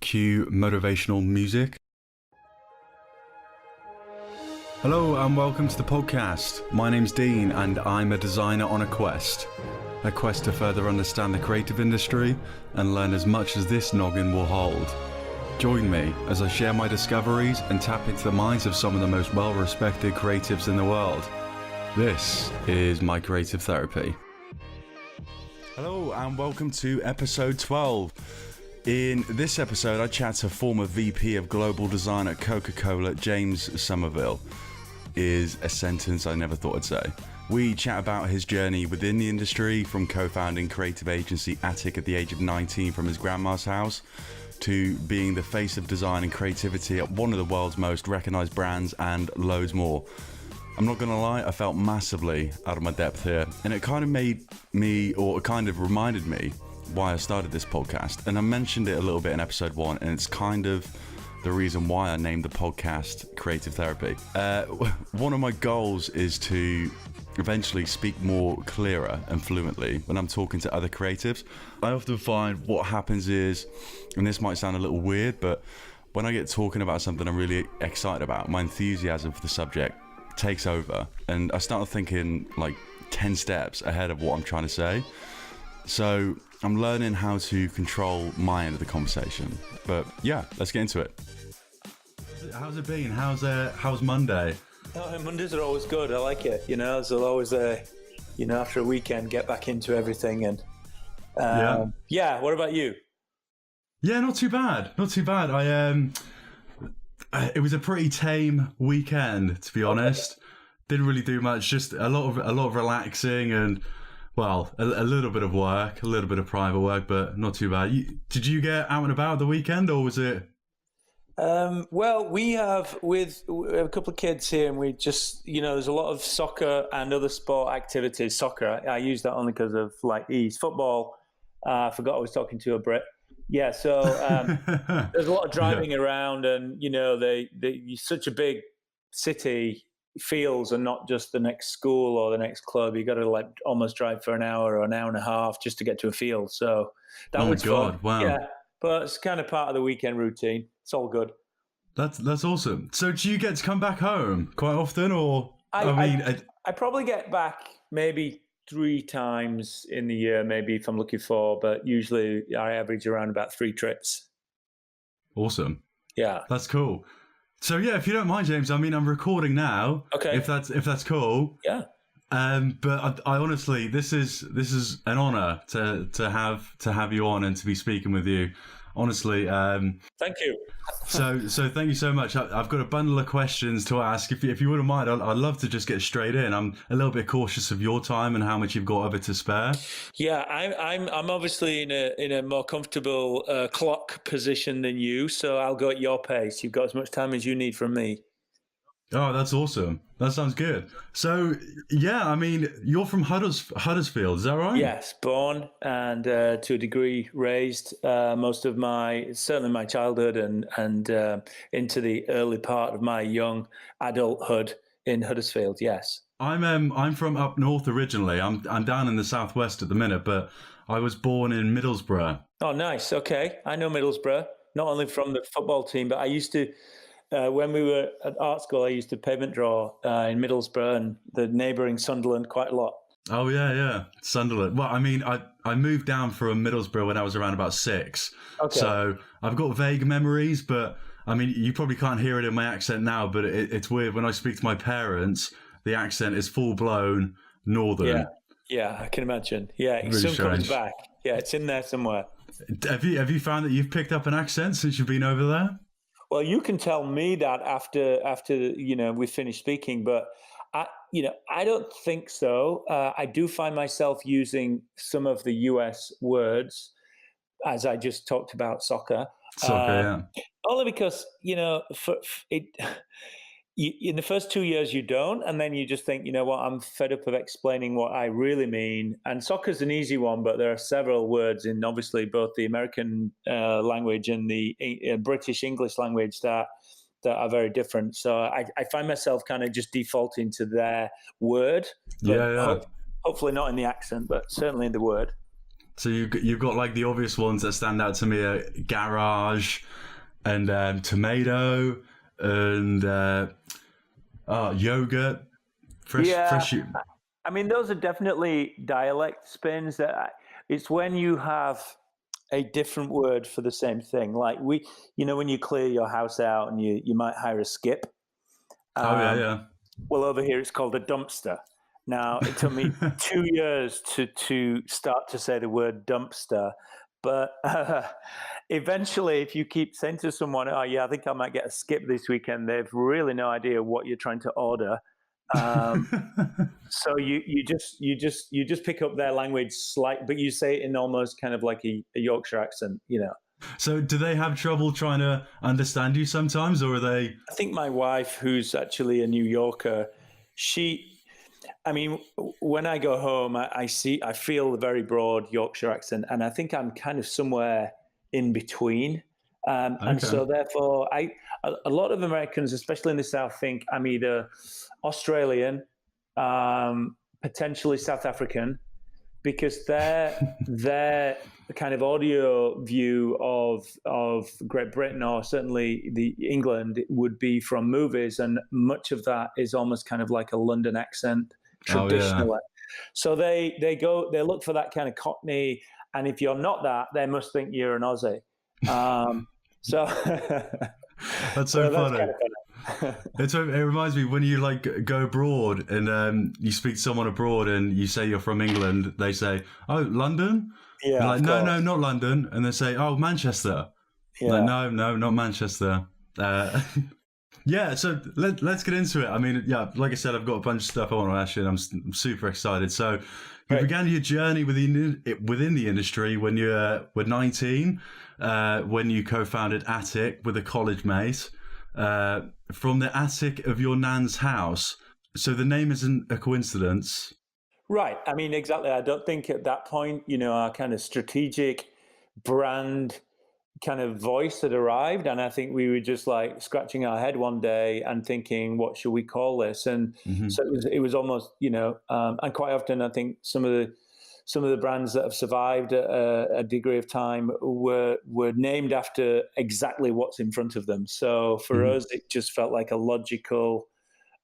Cue motivational music. Hello and welcome to the podcast. My name's Dean and I'm a designer on a quest. A quest to further understand the creative industry and learn as much as this noggin will hold. Join me as I share my discoveries and tap into the minds of some of the most well-respected creatives in the world. This is my creative therapy. Hello and welcome to episode 12. In this episode, I chat to former VP of Global Design at Coca Cola, James Sommerville. Is a sentence I never thought I'd say. We chat about his journey within the industry, from co-founding creative agency Attik at the age of 19 from his grandma's house, to being the face of design and creativity at one of the world's most recognized brands, and loads more. I'm not gonna lie, I felt massively out of my depth here, and it kind of reminded me why I started this podcast. And I mentioned it a little bit in episode 1, and it's kind of the reason why I named the podcast Creative Therapy. One of my goals is to eventually speak more clearer and fluently when I'm talking to other creatives. I often find what happens is, and this might sound a little weird, but when I get talking about something I'm really excited about, my enthusiasm for the subject takes over, and I start thinking like 10 steps ahead of what I'm trying to say. So I'm learning how to control my end of the conversation. But yeah, let's get into it. How's it been? How's Monday? Oh, Mondays are always good. I like it. There's always after a weekend, get back into everything. And yeah. What about you? Yeah, not too bad. It was a pretty tame weekend, to be honest. Didn't really do much. Just a lot of relaxing and, well, a little bit of work, a little bit of private work, but not too bad. Did you get out and about the weekend, or was it? Well, we have a couple of kids here, and we just, there's a lot of soccer and other sport activities. Soccer, I use that only because of like ease. Football, I forgot I was talking to a Brit. Yeah, so there's a lot of driving around, and such a big city. Fields are not just the next school or the next club. You got to like almost drive for an hour or an hour and a half just to get to a field. So that was fun. Wow. Yeah, but it's kind of part of the weekend routine. It's all good. That's awesome. So do you get to come back home quite often, or I probably get back maybe 3 times in the year, maybe if I'm looking for, but usually I average around about 3 trips. Awesome. Yeah, that's cool. So yeah, if you don't mind, James, I'm recording now. Okay. If that's cool. Yeah. But I honestly, this is an honor to have you on and to be speaking with you. Honestly. Thank you. So thank you so much. I've got a bundle of questions to ask. If you wouldn't mind, I'd love to just get straight in. I'm a little bit cautious of your time and how much you've got of it to spare. Yeah, I'm obviously in a more comfortable clock position than you, so I'll go at your pace. You've got as much time as you need from me. Oh, that's awesome. That sounds good. So, yeah, you're from Huddersfield, is that right? Yes, born and to a degree raised most of certainly my childhood and into the early part of my young adulthood in Huddersfield, yes. I'm from up north originally. I'm down in the southwest at the minute, but I was born in Middlesbrough. Oh, nice. Okay. I know Middlesbrough, not only from the football team, but I used to... when we were at art school, I used to pavement draw in Middlesbrough and the neighbouring Sunderland quite a lot. Oh, yeah. Sunderland. Well, I moved down from Middlesbrough when I was around about 6. Okay. So I've got vague memories, but you probably can't hear it in my accent now, but it's weird. When I speak to my parents, the accent is full-blown northern. Yeah, I can imagine. Yeah, it really soon strange. Comes back. Yeah, it's in there somewhere. Have you found that you've picked up an accent since you've been over there? Well, you can tell me that after we finished speaking, but I don't think so. I do find myself using some of the US words, as I just talked about soccer. Yeah. Only because in the first 2 years you don't, and then you just think, I'm fed up of explaining what I really mean. And soccer's an easy one, but there are several words in obviously both the American language and the British English language that are very different. So I find myself kind of just defaulting to their word. Yeah. Hopefully not in the accent, but certainly in the word. So you've got like the obvious ones that stand out to me are garage and tomato and yogurt, Yeah, fresh. I mean, those are definitely dialect spins. It's when you have a different word for the same thing. Like when you clear your house out and you might hire a skip. Oh yeah, Um, yeah. well, over here it's called a dumpster. Now, it took me 2 years to start to say the word dumpster, but eventually, if you keep saying to someone, "Oh yeah, I think I might get a skip this weekend," they've really no idea what you're trying to order. Um, so you just pick up their language slight, but you say it in almost kind of like a Yorkshire accent. So do they have trouble trying to understand you sometimes, or are they? I think my wife, who's actually a New Yorker, she, I mean, when I go home, I feel the very broad Yorkshire accent, and I think I'm kind of somewhere in between. And Okay. so, therefore, a lot of Americans, especially in the South, think I'm either Australian, potentially South African, because their kind of audio view of Great Britain, or certainly the England, would be from movies, and much of that is almost kind of like a London accent, Oh yeah. traditional. So they look for that kind of Cockney, and if you're not that, they must think you're an Aussie. So That's so so that's kind funny. of funny. It reminds me when you like go abroad and you speak to someone abroad and you say you're from England, they say, "Oh, London." You're Yeah, like, of "No, no, course. not London," and they say, "Oh, Manchester." Like, Yeah. no, no, not Manchester. Yeah, so let's get into it. I mean, yeah, like I said, I've got a bunch of stuff I want to ask you, and I'm super excited. So, you Right. began your journey within the industry when you were 19, when you co-founded Attik with a college mate from the attic of your nan's house. So the name isn't a coincidence. Right. I mean, exactly. I don't think at that point, our kind of strategic brand kind of voice had arrived. And I think we were just like scratching our head one day and thinking, what should we call this? And Hmm. so it was almost, and quite often I think some of the brands that have survived a degree of time were named after exactly what's in front of them. So for Hmm. us, it just felt like a logical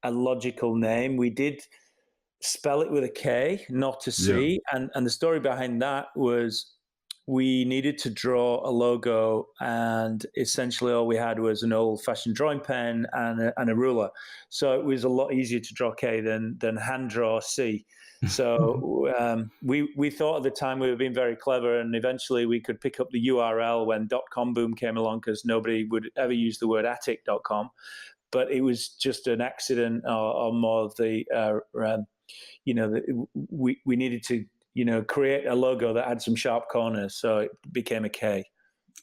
name. We did spell it with a K, not a Yeah. C. And the story behind that was we needed to draw a logo, and essentially all we had was an old-fashioned drawing pen and a ruler. So it was a lot easier to draw K than hand draw C. So we thought at the time we were being very clever, and eventually we could pick up the URL when .com boom came along, because nobody would ever use the word attic.com. But it was just an accident, or more of the we needed to create a logo that had some sharp corners, so it became a K.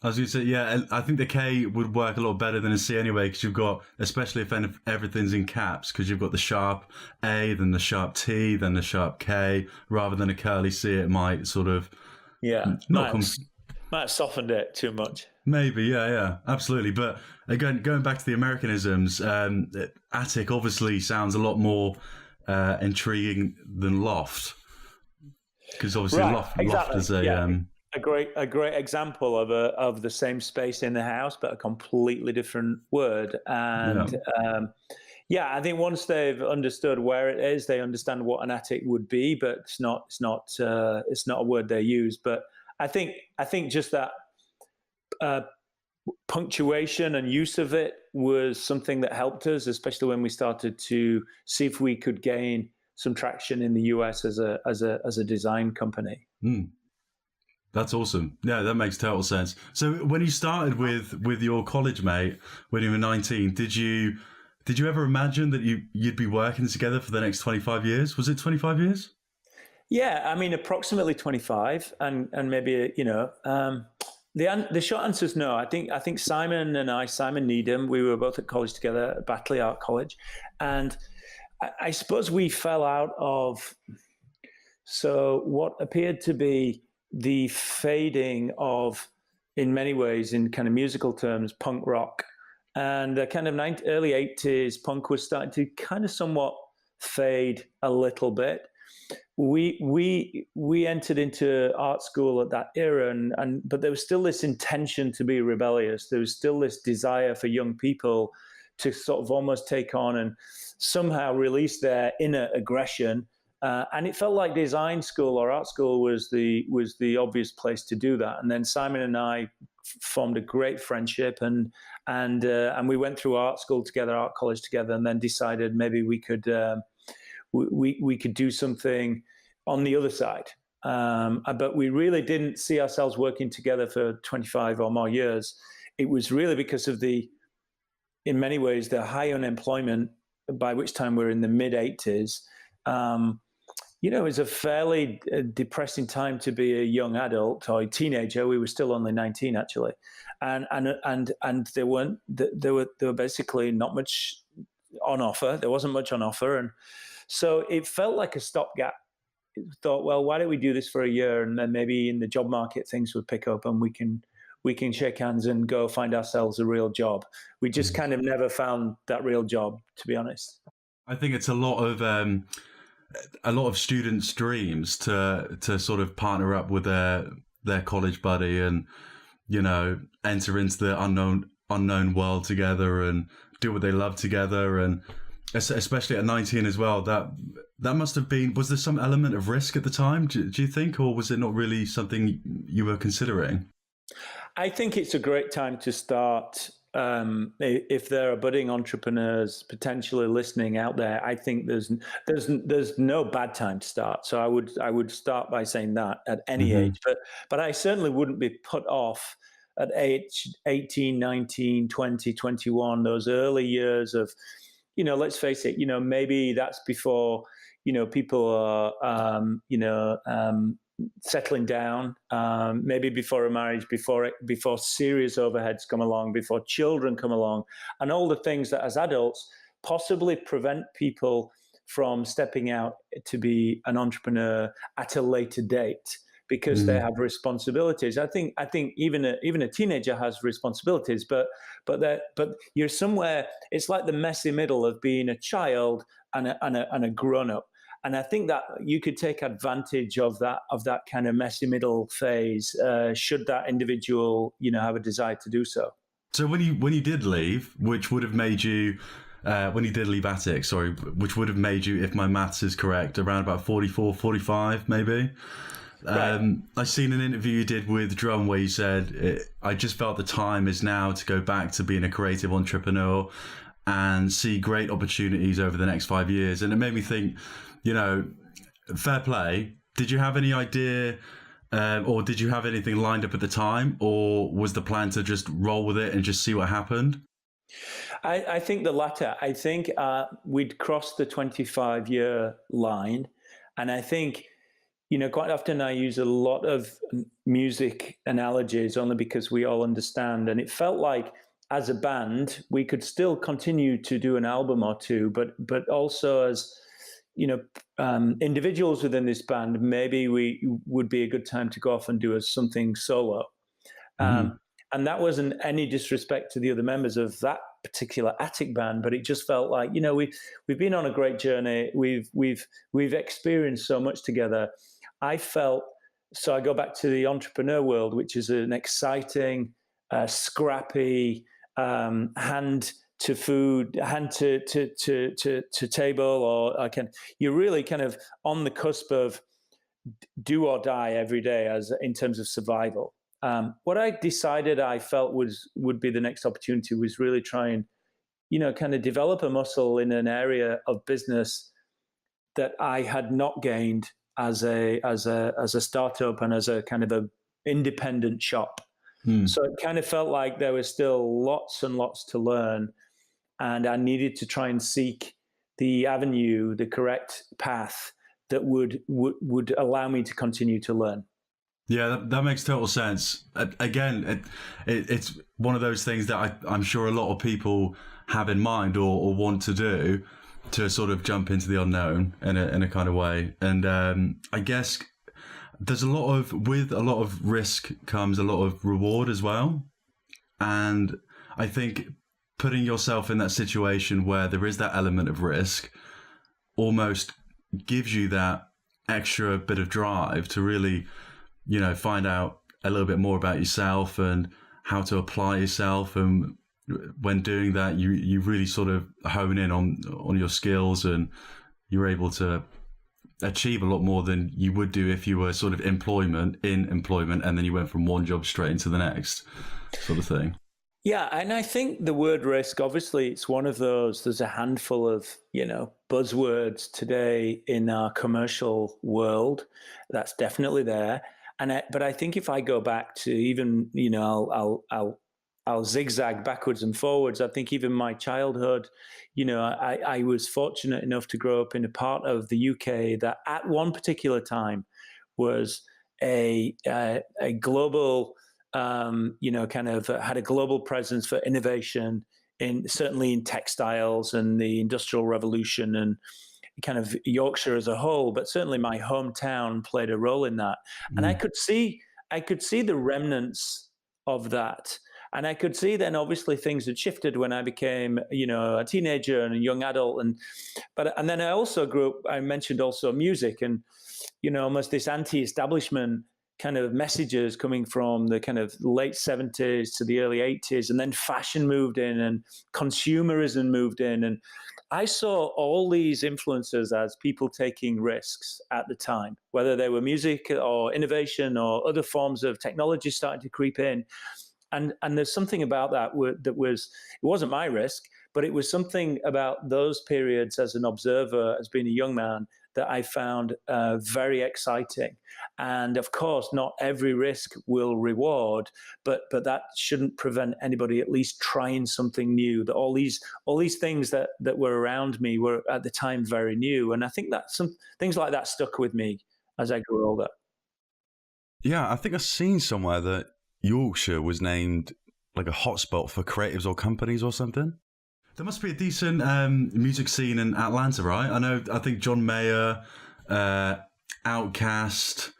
I was going to say, yeah, and I think the K would work a lot better than a C anyway, because you've got, especially if everything's in caps, because you've got the sharp A, then the sharp T, then the sharp K, rather than a curly C. It might sort of Yeah, not might have softened it too much. maybe, yeah, yeah, absolutely. But again, going back to the Americanisms, Attic obviously sounds a lot more intriguing than Loft, because obviously Right, Loft exactly. is a Yeah, a great example of the same space in the house, but a completely different word. yeah. And yeah, I think once they've understood where it is, they understand what an attic would be, but it's not a word they use. But I think just that uh, punctuation and use of it was something that helped us, especially when we started to see if we could gain some traction in the US as a design company. Mm. That's awesome. Yeah, that makes total sense. So when you started with your college mate when you were 19, did you ever imagine that you'd be working together for the next 25 years? Was it 25 years? Yeah, I mean, approximately 25, and maybe the short answer is no. I think Simon Needham, we were both at college together at Batley Art College, and I suppose we fell out of what appeared to be the fading of, in many ways, in kind of musical terms, punk rock. And the kind of early 80s punk was starting to kind of somewhat fade a little bit. we entered into art school at that era, and but there was still this intention to be rebellious. There was still this desire for young people to sort of almost take on and somehow release their inner aggression. And it felt like design school or art school was the obvious place to do that. And then Simon and I formed a great friendship, and we went through art school together, art college together, and then decided maybe we could we could do something on the other side. But we really didn't see ourselves working together for 25 or more years. It was really because of in many ways, the high unemployment, by which time we're in the mid 80s. It was a fairly depressing time to be a young adult or a teenager. We were still only 19, actually, and there were basically not much on offer. There wasn't much on offer, and so it felt like a stopgap. Thought, well, why don't we do this for a year, and then maybe in the job market things would pick up, and we can shake hands and go find ourselves a real job. We just kind of never found that real job, to be honest. I think it's a lot of students' dreams to sort of partner up with their college buddy and, enter into the unknown world together and do what they love together. And especially at 19 as well, that must have been, was there some element of risk at the time, do you think, or was it not really something you were considering? I think it's a great time to start. If there are budding entrepreneurs potentially listening out there, I think there's no bad time to start. So I would start by saying that at any age, but I certainly wouldn't be put off at age 18, 19, 20, 21, those early years of, let's face it, maybe that's before, people are, settling down, maybe before a marriage, before serious overheads come along, before children come along, and all the things that as adults possibly prevent people from stepping out to be an entrepreneur at a later date because they have responsibilities. I think even a teenager has responsibilities, but you're somewhere. It's like the messy middle of being a child and a grown up. And I think that you could take advantage of that kind of messy middle phase, should that individual, have a desire to do so. So when you did leave, which would have made you, when you did leave Attik, which would have made you, if my maths is correct, around about 44, 45, maybe. Right. I seen an interview you did with Drum where you said, I just felt the time is now to go back to being a creative entrepreneur and see great opportunities over the next 5 years. And it made me think, fair play. Did you have any idea or did you have anything lined up at the time, or was the plan to just roll with it and just see what happened? I think the latter. I think we'd crossed the 25-year line, and I think, quite often I use a lot of music analogies only because we all understand, and it felt like as a band we could still continue to do an album or two, but also as individuals within this band, maybe we would be a good time to go off and do something solo. And that wasn't any disrespect to the other members of that particular Attik band, but it just felt like, we've been on a great journey. We've experienced so much together. I felt, so I go back to the entrepreneur world, which is an exciting, scrappy, hand to food, hand to table, or you're really kind of on the cusp of do or die every day as in terms of survival. What I decided I felt would be the next opportunity was really try and, kind of develop a muscle in an area of business that I had not gained as a startup and as a kind of a independent shop. So it kind of felt like there was still lots and lots to learn, and I needed to try and seek the avenue, the correct path that would allow me to continue to learn. Yeah, that makes total sense. Again, it's one of those things that I'm sure a lot of people have in mind or want to do, to sort of jump into the unknown in a kind of way. And I guess with a lot of risk comes a lot of reward as well. And I think putting yourself in that situation where there is that element of risk almost gives you that extra bit of drive to really, find out a little bit more about yourself and how to apply yourself. And when doing that, you really sort of hone in on your skills, and you're able to achieve a lot more than you would do if you were sort of in employment, and then you went from one job straight into the next sort of thing. Yeah, and I think the word risk, obviously, it's one of those. There's a handful of buzzwords today in our commercial world. That's definitely there. But I think if I go back to even I'll zigzag backwards and forwards. I think even my childhood, I was fortunate enough to grow up in a part of the UK that at one particular time was a global kind of had a global presence for innovation certainly in textiles and the Industrial Revolution and kind of Yorkshire as a whole, but certainly my hometown played a role in that. And I could see the remnants of that. And I could see then obviously things had shifted when I became, a teenager and a young adult. And then I also grew up, I mentioned also music and, almost this anti-establishment kind of messages coming from the kind of late 70s to the early 80s, and then fashion moved in and consumerism moved in. And I saw all these influences as people taking risks at the time, whether they were music or innovation or other forms of technology starting to creep in. And there's something about that it wasn't my risk, but it was something about those periods as an observer, as being a young man, that I found very exciting. And of course, not every risk will reward, but that shouldn't prevent anybody at least trying something new. That all these things that were around me were at the time very new, and I think that some things like that stuck with me as I grew older. Yeah, I think I've seen somewhere that Yorkshire was named like a hotspot for creatives or companies or something. There must be a decent music scene in Atlanta, right? I think John Mayer, Outkast,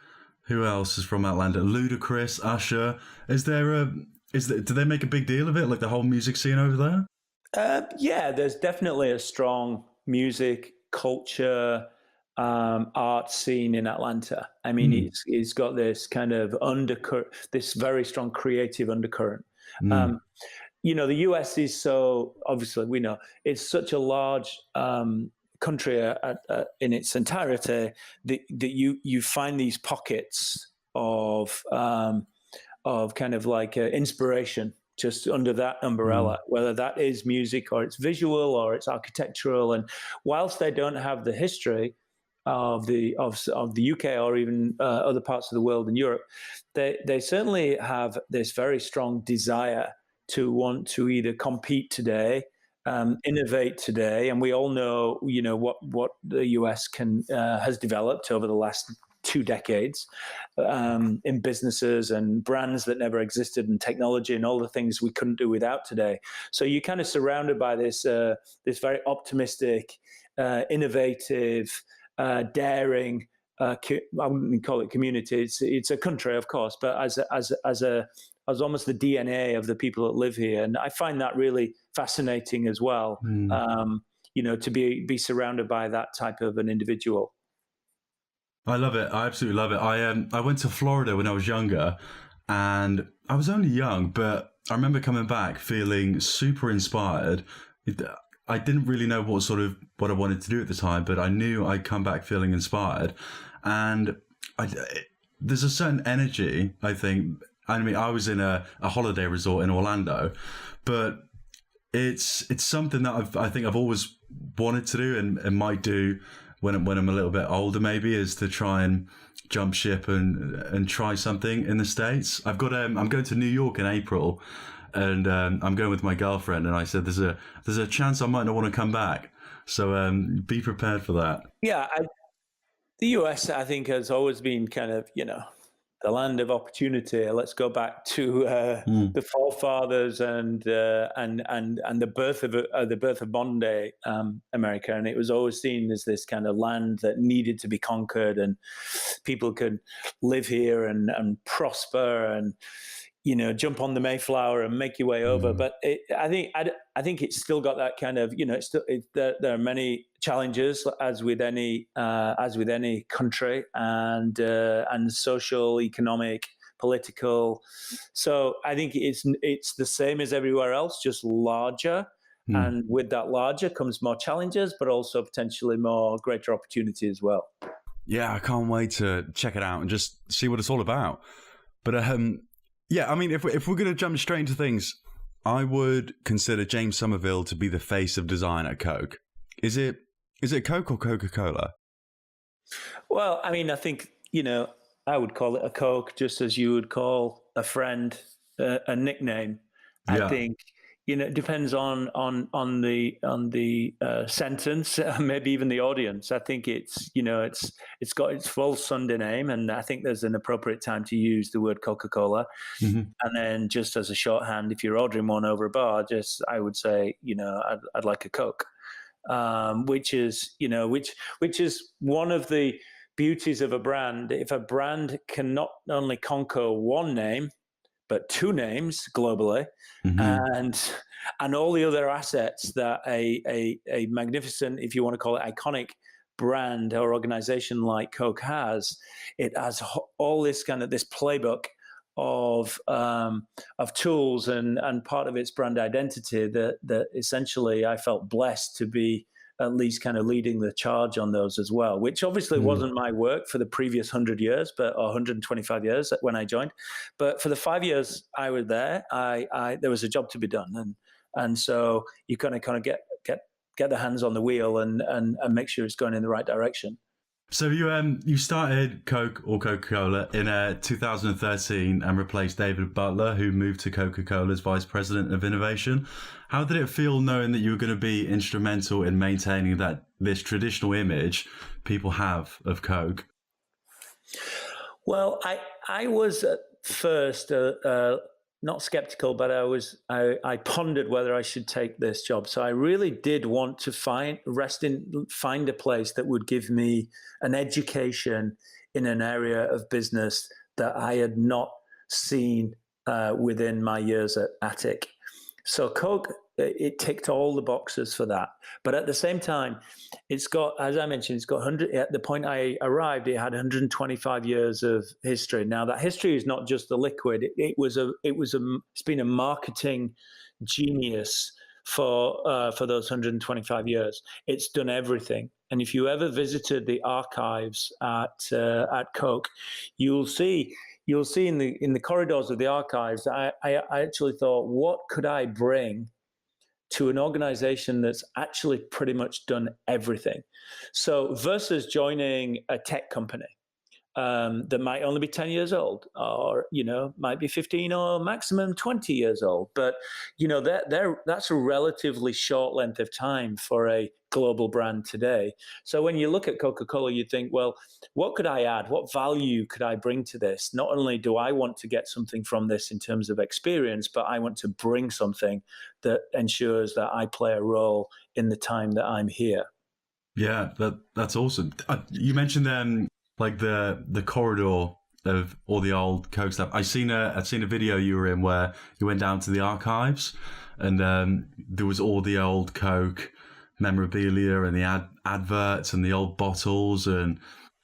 who else is from Atlanta? Ludacris, Usher. Do they make a big deal of it, like the whole music scene over there? Yeah, there's definitely a strong music culture, art scene in Atlanta. I mean, it's got this kind of undercurrent, this very strong creative undercurrent. The US is so, obviously, we know it's such a large country in its entirety that you find these pockets of kind of like inspiration just under that umbrella, whether that is music or it's visual or it's architectural. And whilst they don't have the history of the UK or even other parts of the world in Europe, they certainly have this very strong desire to want to either compete today, innovate today, and we all know, what the US has developed over the last 2 decades in businesses and brands that never existed, and technology and all the things we couldn't do without today. So you're kind of surrounded by this very optimistic, innovative, daring. I wouldn't call it community. It's a country, of course, but as almost the DNA of the people that live here. And I find that really fascinating as well, to be surrounded by that type of an individual. I love it. I absolutely love it. I went to Florida when I was younger, and I was only young, but I remember coming back feeling super inspired. I didn't really know what I wanted to do at the time, but I knew I'd come back feeling inspired. And there's a certain energy, I think. I mean, I was in a holiday resort in Orlando, but it's something that I think I've always wanted to do and might do when I'm a little bit older, maybe, is to try and jump ship and try something in the States. I'm going to New York in April, and I'm going with my girlfriend, and I said there's a chance I might not want to come back, so be prepared for that. Yeah, the US, I think, has always been kind of the land of opportunity. Let's go back to the forefathers and the birth of modern day America, and it was always seen as this kind of land that needed to be conquered, and people could live here and prosper. And jump on the Mayflower and make your way over. But I think it's still got that kind of, there are many challenges as with any country, and social, economic, political. So I think it's the same as everywhere else, just larger. And with that larger comes more challenges, but also potentially more greater opportunity as well. Yeah, I can't wait to check it out and just see what it's all about. But yeah, I mean, if we're going to jump straight into things, I would consider James Sommerville to be the face of design at Coke. Is it Coke or Coca Cola? Well, I mean, I think I would call it a Coke, just as you would call a friend a nickname. Yeah. I think it depends on the sentence, maybe even the audience. I think it's got its full Sunday name, and I think there's an appropriate time to use the word Coca Cola. And then just as a shorthand, if you're ordering one over a bar, I would say I'd like a Coke, which is one of the beauties of a brand. If a brand can not only conquer one name, but two names globally, and all the other assets that a magnificent, if you want to call it iconic, brand or organization like Coke has, it has all this playbook of tools and part of its brand identity that essentially I felt blessed to be at least kind of leading the charge on those as well, which obviously wasn't my work for the previous 100 years, or 125 years when I joined. But for the 5 years I was there, there was a job to be done. And so you kind of get the hands on the wheel and make sure it's going in the right direction. So you started Coke or Coca-Cola in 2013 and replaced David Butler, who moved to Coca-Cola as Vice President of Innovation. How did it feel knowing that you were going to be instrumental in maintaining this traditional image people have of Coke? Well, I was at first not skeptical, but I pondered whether I should take this job. So I really did want to find a place that would give me an education in an area of business that I had not seen within my years at Attik. So Coke, it ticked all the boxes for that. But at the same time, it's got, as I mentioned, it's got 100. At the point I arrived, it had 125 years of history. Now that history is not just the liquid. It's been a marketing genius for those 125 years. It's done everything. And if you ever visited the archives at Coke, you'll see in the corridors of the archives, I actually thought, what could I bring to an organization that's actually pretty much done everything? So versus joining a tech company that might only be 10 years old, or might be 15 or maximum 20 years old, but that's a relatively short length of time for a global brand today. So when you look at Coca-Cola, you think, well, what could I add? What value could I bring to this? Not only do I want to get something from this in terms of experience, but I want to bring something that ensures that I play a role in the time that I'm here. Yeah, that's awesome. You mentioned like the corridor of all the old Coke stuff. I've seen a video you were in where you went down to the archives, and there was all the old Coke memorabilia and the adverts and the old bottles. And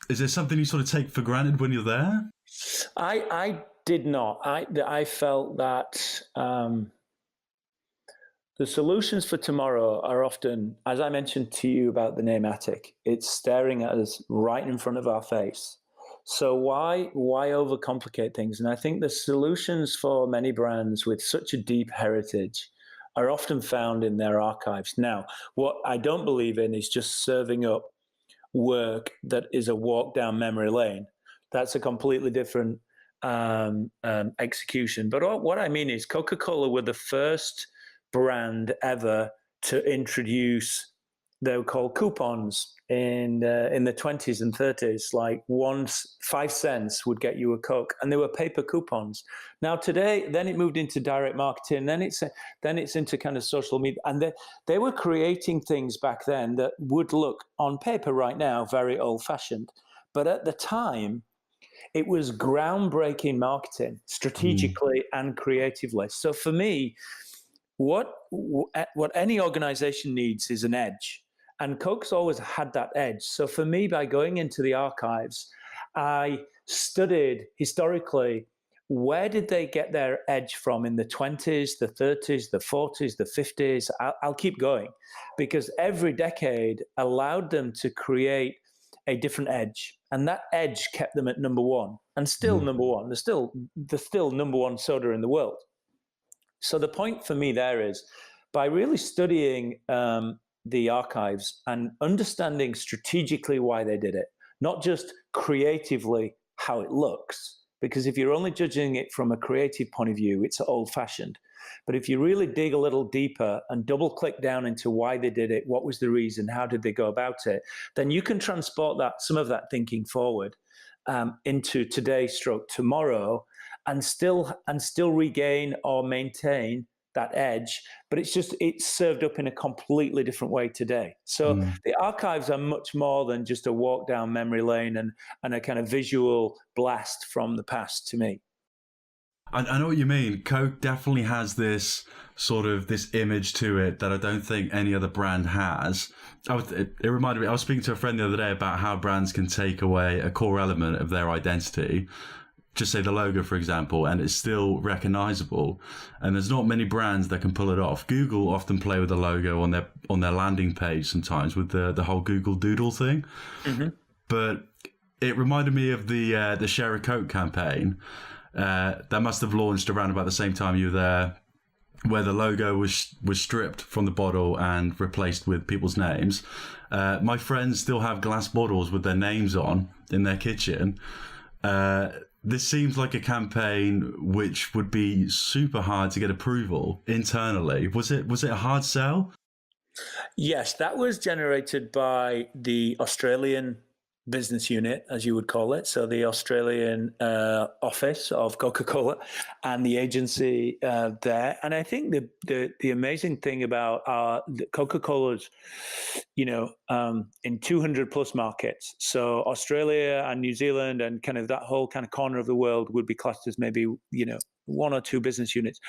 is there something you sort of take for granted when you're there? I did not. I felt that the solutions for tomorrow are often, as I mentioned to you about the name Attik, it's staring at us right in front of our face. So why overcomplicate things? And I think the solutions for many brands with such a deep heritage are often found in their archives. Now, what I don't believe in is just serving up work that is a walk down memory lane. That's a completely different execution. But what I mean is Coca-Cola were the first brand ever to introduce, they were called coupons in the 20s and 30s. Like 5 cents would get you a Coke, and they were paper coupons. Now today, then it moved into direct marketing, then it's into kind of social media, and they were creating things back then that would look on paper right now very old-fashioned, but at the time It was groundbreaking marketing, strategically and creatively. So for me, what any organization needs is an edge. And Coke's always had that edge. So for me, by going into the archives, I studied historically where did they get their edge from in the 20s, the 30s, the 40s, the 50s. I'll keep going because every decade allowed them to create a different edge. And that edge kept them at number one and still number one. They're still number one soda in the world. So the point for me there is by really studying the archives and understanding strategically why they did it, not just creatively how it looks, because if you're only judging it from a creative point of view, it's old-fashioned. But if you really dig a little deeper and double click down into why they did it, what was the reason, how did they go about it, then you can transport some of that thinking forward into today stroke tomorrow and still regain or maintain that edge, but it's served up in a completely different way today. So the archives are much more than just a walk down memory lane and a kind of visual blast from the past to me. I know what you mean. Coke definitely has this image to it that I don't think any other brand has. It reminded me, I was speaking to a friend the other day about how brands can take away a core element of their identity. Just say the logo, for example, and it's still recognizable. And there's not many brands that can pull it off. Google often play with the logo on their landing page sometimes with the whole Google Doodle thing. But it reminded me of the Share a Coke campaign that must have launched around about the same time you were there, where the logo was stripped from the bottle and replaced with people's names. My friends still have glass bottles with their names on in their kitchen. This seems like a campaign which would be super hard to get approval internally. Was it a hard sell? Yes, that was generated by the Australian business unit, as you would call it. So the Australian office of Coca Cola and the agency there. And I think the amazing thing about Coca Cola's, in 200 plus markets. So Australia and New Zealand and kind of that whole kind of corner of the world would be classed as maybe, one or two business units.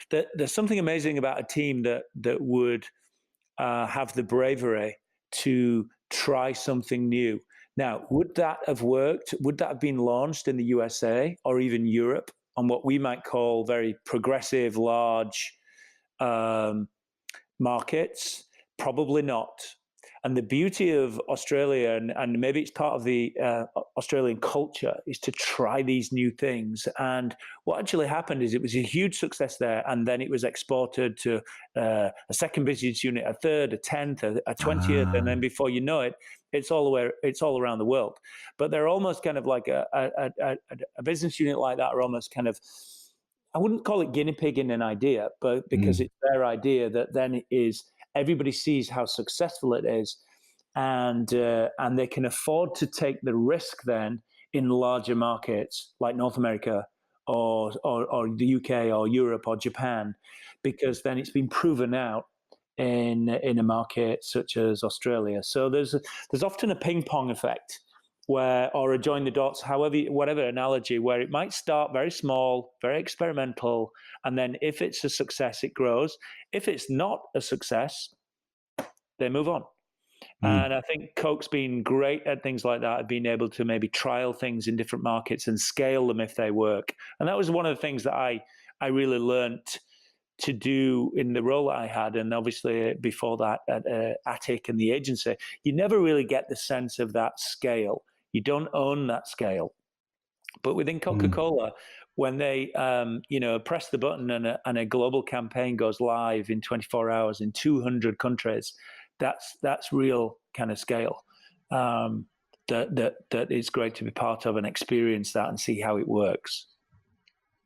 There's something amazing about a team that would have the bravery to try something new. Now, would that have worked? Would that have been launched in the USA or even Europe on what we might call very progressive, large markets? Probably not. And the beauty of Australia, and maybe it's part of the Australian culture, is to try these new things. And what actually happened is it was a huge success there, and then it was exported to a second business unit, a third, a 10th, a 20th, and then before you know it, it's all around the world. But they're almost kind of like a business unit like that are almost kind of, I wouldn't call it guinea pig in an idea, but because it's their idea that then it is, everybody sees how successful it is, and they can afford to take the risk then in larger markets like North America or the UK or Europe or Japan, because then it's been proven out in a market such as Australia. So there's often a ping pong effect or a join the dots, whatever analogy, where it might start very small, very experimental, and then if it's a success, it grows. If it's not a success, they move on. And I think Coke's been great at things like that, at being able to maybe trial things in different markets and scale them if they work. And that was one of the things that I really learned to do in the role that I had, and obviously before that at Attik and the agency. You never really get the sense of that scale. You don't own that scale. But within Coca-Cola, when they press the button and a global campaign goes live in 24 hours in 200 countries, that's real kind of scale. That it's great to be part of and experience that and see how it works.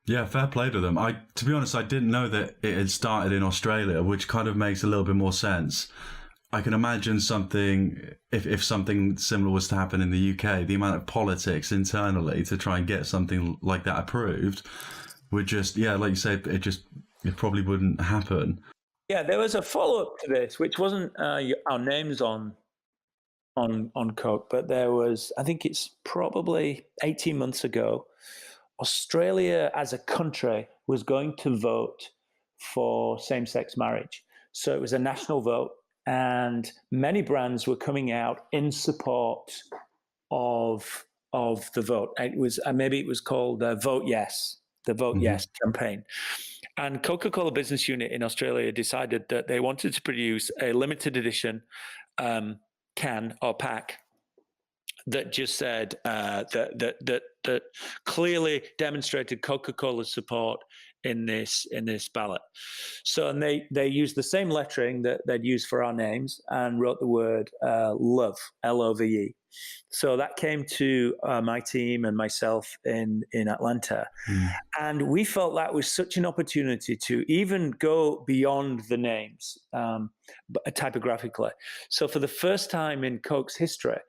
Yeah, fair play to them. To be honest, I didn't know that it had started in Australia, which kind of makes a little bit more sense. I can imagine if something similar was to happen in the UK, the amount of politics internally to try and get something like that approved would just, like you said, it probably wouldn't happen. Yeah, there was a follow-up to this, which wasn't our names on on Coke, but I think it's probably 18 months ago, Australia as a country was going to vote for same-sex marriage. So it was a national vote, and many brands were coming out in support of the vote. It was maybe it was called Vote Yes, the Vote Yes campaign. And Coca-Cola business unit in Australia decided that they wanted to produce a limited edition can or pack that just said that clearly demonstrated Coca-Cola's support in this ballot. So, and they used the same lettering that they'd used for our names and wrote the word love, Love. So that came to my team and myself in Atlanta. And we felt that was such an opportunity to even go beyond the names typographically. So for the first time in Coke's history,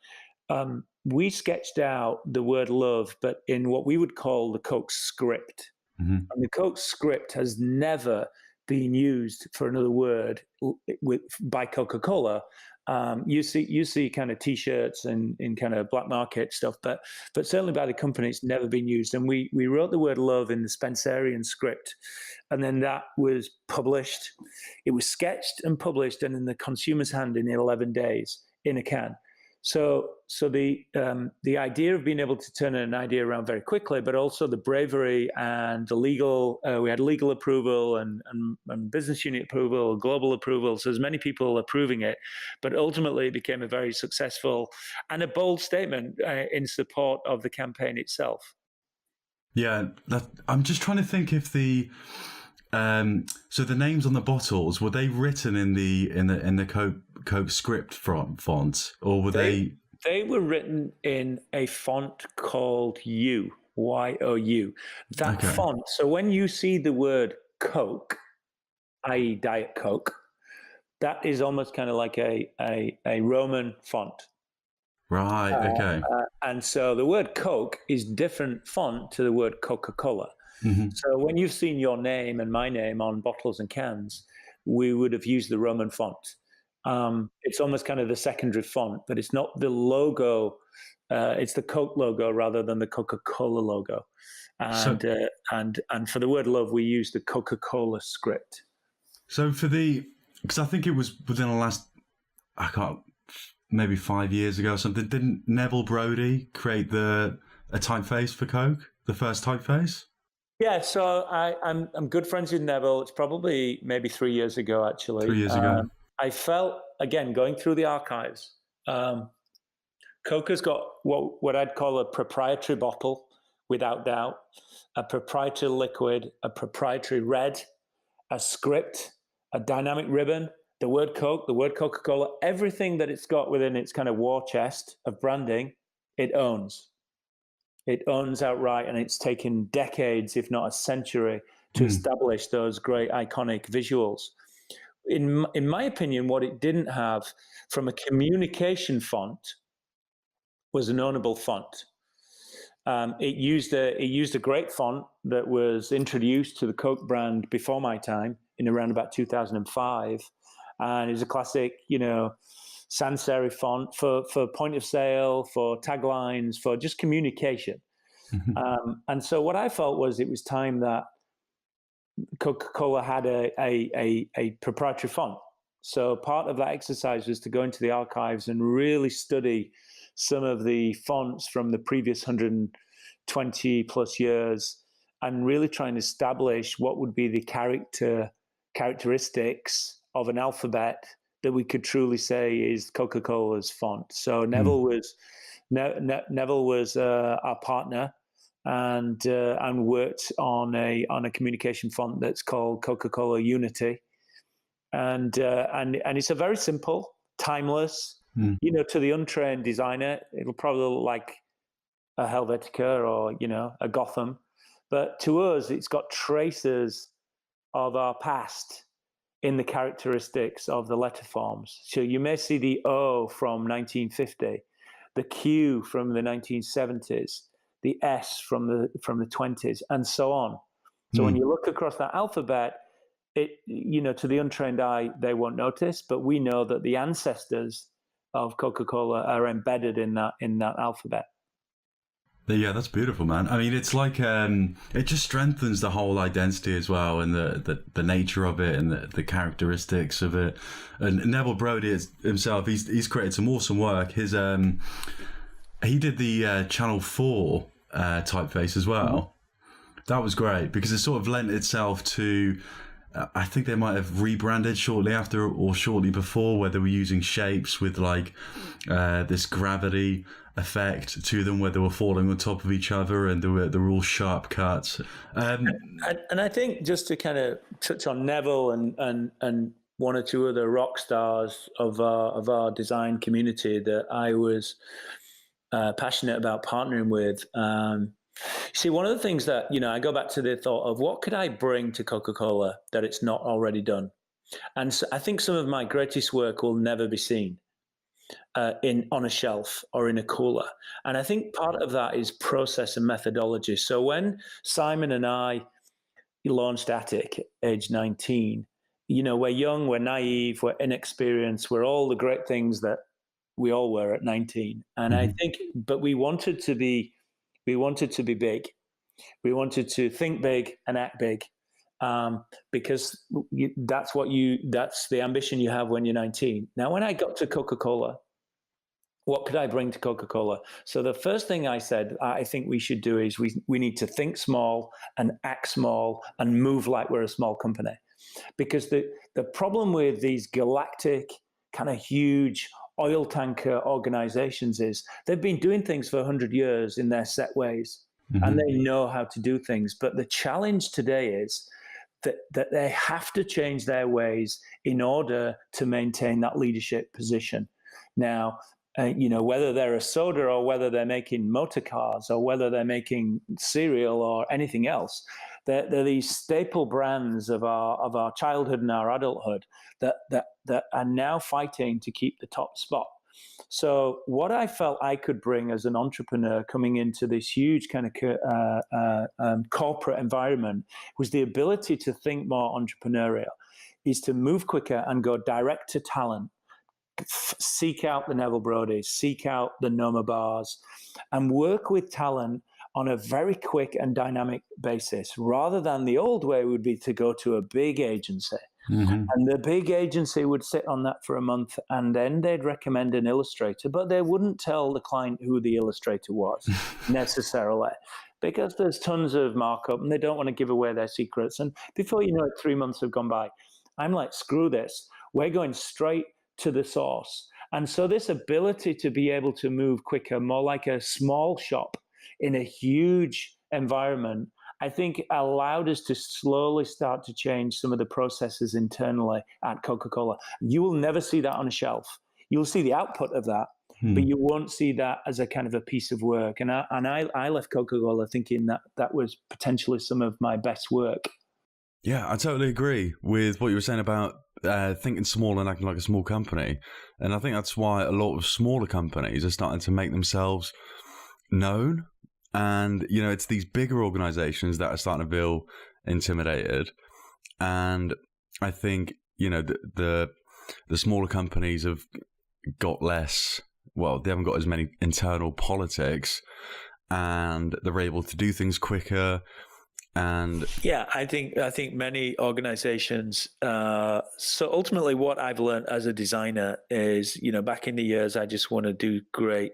we sketched out the word love, but in what we would call the Coke script. And the Coke script has never been used for another word by Coca-Cola. You see kind of T-shirts and in kind of black market stuff, but certainly by the company, it's never been used. And we wrote the word love in the Spencerian script, and then that was published. It was sketched and published, and in the consumer's hand in 11 days in a can. So the idea of being able to turn an idea around very quickly, but also the bravery and the legal, we had legal approval and business unit approval, global approval. So there's many people approving it, but ultimately it became a very successful and a bold statement in support of the campaign itself. Yeah, I'm just trying to think if so the names on the bottles, were they written in the Coke script font, or were they? They were written in a font called U, Y-O-U. That font. So when you see the word Coke, i.e. Diet Coke, that is almost kind of like a Roman font. Right. Okay. And so the word Coke is different font to the word Coca Cola. So when you've seen your name and my name on bottles and cans, we would have used the Roman font. It's almost kind of the secondary font, but it's not the logo. It's the Coke logo rather than the Coca-Cola logo. And for the word love, we use the Coca-Cola script. So because I think it was within the last, maybe 5 years ago or something, didn't Neville Brody create a typeface for Coke, the first typeface? Yeah, so I'm good friends with Neville. It's probably maybe 3 years ago, actually. 3 years ago. I felt, again, going through the archives, Coca's got what I'd call a proprietary bottle, without doubt, a proprietary liquid, a proprietary red, a script, a dynamic ribbon, the word Coke, the word Coca-Cola, everything that it's got within its kind of war chest of branding, it owns. It owns outright, and it's taken decades, if not a century, to establish those great iconic visuals. In my opinion, what it didn't have from a communication font was an ownable font. It used a great font that was introduced to the Coke brand before my time in around about 2005, and it was a classic, sans serif font for point of sale, for taglines, for just communication. And so what I felt was it was time that Coca-Cola had a proprietary font. So part of that exercise was to go into the archives and really study some of the fonts from the previous 120 plus years and really try and establish what would be the characteristics of an alphabet that we could truly say is Coca-Cola's font. So Neville was our partner and worked on a communication font that's called Coca-Cola Unity, and it's a very simple, timeless. To the untrained designer, it'll probably look like a Helvetica or a Gotham, but to us, it's got traces of our past in the characteristics of the letter forms. So you may see the O from 1950, the Q from the 1970s, the S from the 20s, and so on. So when you look across that alphabet, it to the untrained eye, they won't notice, but we know that the ancestors of Coca Cola are embedded in that alphabet. Yeah, that's beautiful, man. I mean, it's like it just strengthens the whole identity as well, and the nature of it, and the characteristics of it. And Neville Brody himself, he's created some awesome work. His he did the Channel 4 typeface as well. Mm-hmm. That was great because it sort of lent itself to. I think they might have rebranded shortly after or shortly before, where they were using shapes with like this gravity effect to them, where they were falling on top of each other, and they were all sharp cuts. And I think just to kind of touch on Neville and one or two other rock stars of our design community that I was passionate about partnering with. See, one of the things that, I go back to the thought of what could I bring to Coca-Cola that it's not already done? And so I think some of my greatest work will never be seen on a shelf or in a cooler. And I think part of that is process and methodology. So when Simon and I launched Attik, age 19, we're young, we're naive, we're inexperienced, we're all the great things that we all were at 19. And I think, but we wanted to be big. We wanted to think big and act big, because that's the ambition you have when you're 19. Now, when I got to Coca-Cola, what could I bring to Coca-Cola? So the first thing I said, I think we should do is we need to think small and act small and move like we're a small company. Because the problem with these galactic kind of huge oil tanker organizations is they've been doing things for 100 years in their set ways, and they know how to do things. But the challenge today is that they have to change their ways in order to maintain that leadership position. Now, whether they're a soda or whether they're making motor cars or whether they're making cereal or anything else, they're these staple brands of our childhood and our adulthood that are now fighting to keep the top spot. So what I felt I could bring as an entrepreneur coming into this huge kind of corporate environment was the ability to think more entrepreneurial, is to move quicker and go direct to talent. Seek out the Neville Brodys, seek out the Noma Bars, and work with talent on a very quick and dynamic basis, rather than the old way would be to go to a big agency. And the big agency would sit on that for a month, and then they'd recommend an illustrator, but they wouldn't tell the client who the illustrator was necessarily, because there's tons of markup and they don't want to give away their secrets. And before you know it, 3 months have gone by. I'm like, screw this. We're going straight to the source. And so this ability to be able to move quicker, more like a small shop in a huge environment, I think allowed us to slowly start to change some of the processes internally at Coca-Cola. You will never see that on a shelf. You'll see the output of that, but you won't see that as a kind of a piece of work. And I left Coca-Cola thinking that was potentially some of my best work. Yeah, I totally agree with what you were saying about thinking small and acting like a small company. And I think that's why a lot of smaller companies are starting to make themselves known. And, it's these bigger organizations that are starting to feel intimidated. And I think, the smaller companies have got less, well, they haven't got as many internal politics, and they're able to do things quicker. And yeah, I think many organizations. So ultimately, what I've learned as a designer is, back in the years, I just want to do great,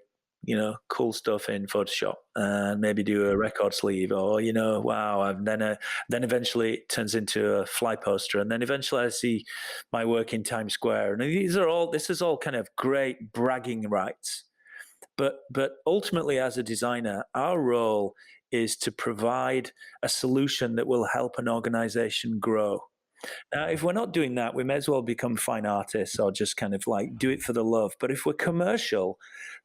cool stuff in Photoshop and maybe do a record sleeve, or wow. And then eventually it turns into a fly poster, and then eventually I see my work in Times Square. And this is all kind of great bragging rights. But ultimately, as a designer, our role is to provide a solution that will help an organization grow. Now, if we're not doing that, we may as well become fine artists or just kind of like do it for the love. But if we're commercial,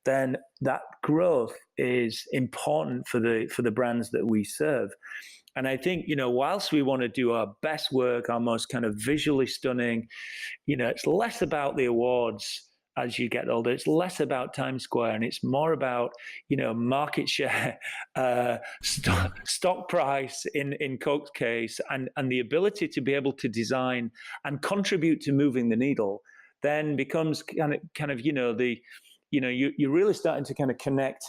then that growth is important for the brands that we serve. And I think, whilst we want to do our best work, our most kind of visually stunning, it's less about the awards as you get older. It's less about Times Square, and it's more about, market share, stock price in Coke's case, and the ability to be able to design and contribute to moving the needle then becomes kind of you're really starting to kind of connect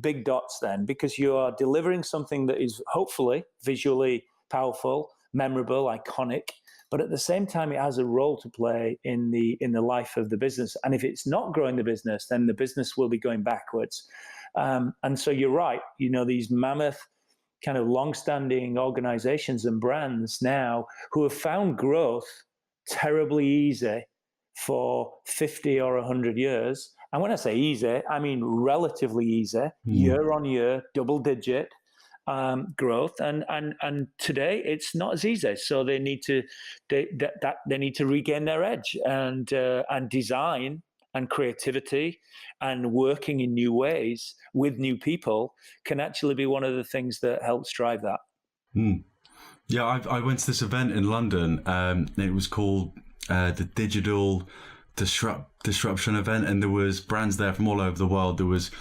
big dots then, because you are delivering something that is hopefully visually powerful, memorable, iconic, but at the same time it has a role to play in the life of the business. And if it's not growing the business, then the business will be going backwards. And so you're right, these mammoth kind of long-standing organizations and brands now who have found growth terribly easy for 50 or 100 years. And when I say easy, I mean relatively easy, year on year, double digit growth. And today it's not as easy. So they need to regain their edge, and design and creativity and working in new ways with new people can actually be one of the things that helps drive that. Yeah, I went to this event in London. It was called the Digital Disruption event, and there was brands there from all over the world. There was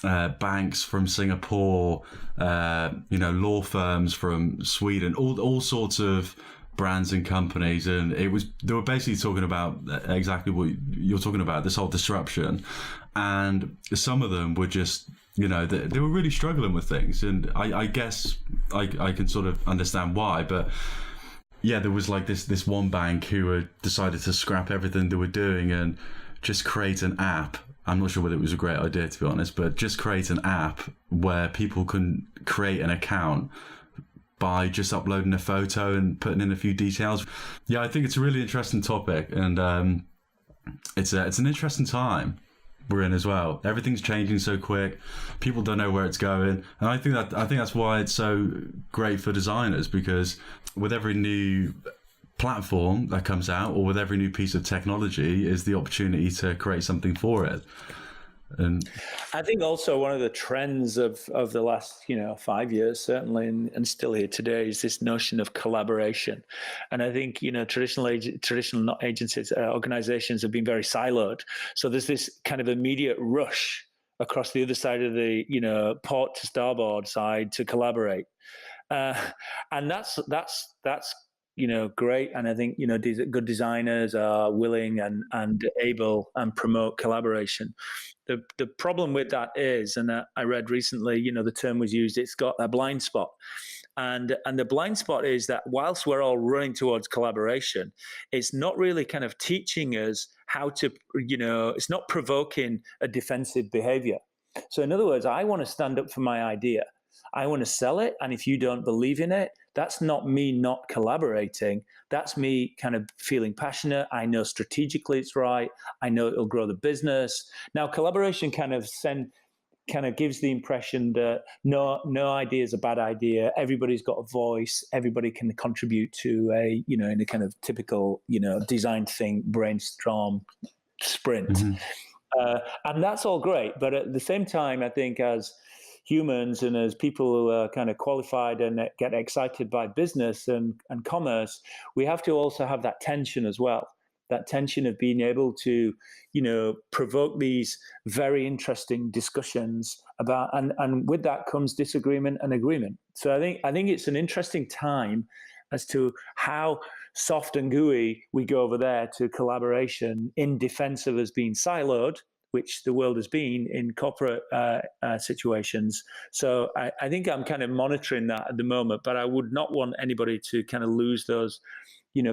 banks from Singapore, law firms from Sweden, all sorts of brands and companies, and they were basically talking about exactly what you're talking about, this whole disruption. And some of them were just, they were really struggling with things, and I guess I can sort of understand why. But yeah, there was like this one bank who had decided to scrap everything they were doing and just create an app. I'm not sure whether it was a great idea, to be honest, but just create an app where people can create an account by just uploading a photo and putting in a few details. Yeah, I think it's a really interesting topic, and it's an interesting time we're in as well. Everything's changing so quick. People don't know where it's going, and I think that's why it's so great for designers, because with every new platform that comes out, or with every new piece of technology, is the opportunity to create something for it. And I think also one of the trends of the last 5 years, certainly, and still here today, is this notion of collaboration. And I think traditional agencies, organizations have been very siloed. So there's this kind of immediate rush across the other side of the port to starboard side to collaborate, and that's great. And I think good designers are willing and able and promote collaboration. The problem with that is, and I read recently, the term was used, it's got a blind spot. And the blind spot is that whilst we're all running towards collaboration, it's not really kind of teaching us how to, it's not provoking a defensive behavior. So in other words, I want to stand up for my idea. I want to sell it. And if you don't believe in it, that's not me not collaborating. That's me kind of feeling passionate. I know strategically it's right. I know it'll grow the business. Now, collaboration kind of gives the impression that no idea is a bad idea. Everybody's got a voice. Everybody can contribute to in a kind of typical, design think, brainstorm, sprint. Mm-hmm. And that's all great. But at the same time, I think as humans and as people who are kind of qualified and get excited by business and commerce, we have to also have that tension as well. That tension of being able to, provoke these very interesting discussions about, and with that comes disagreement and agreement. So I think it's an interesting time as to how soft and gooey we go over there to collaboration in defense of us being siloed, which the world has been in corporate situations. So I think I'm kind of monitoring that at the moment, but I would not want anybody to kind of lose those,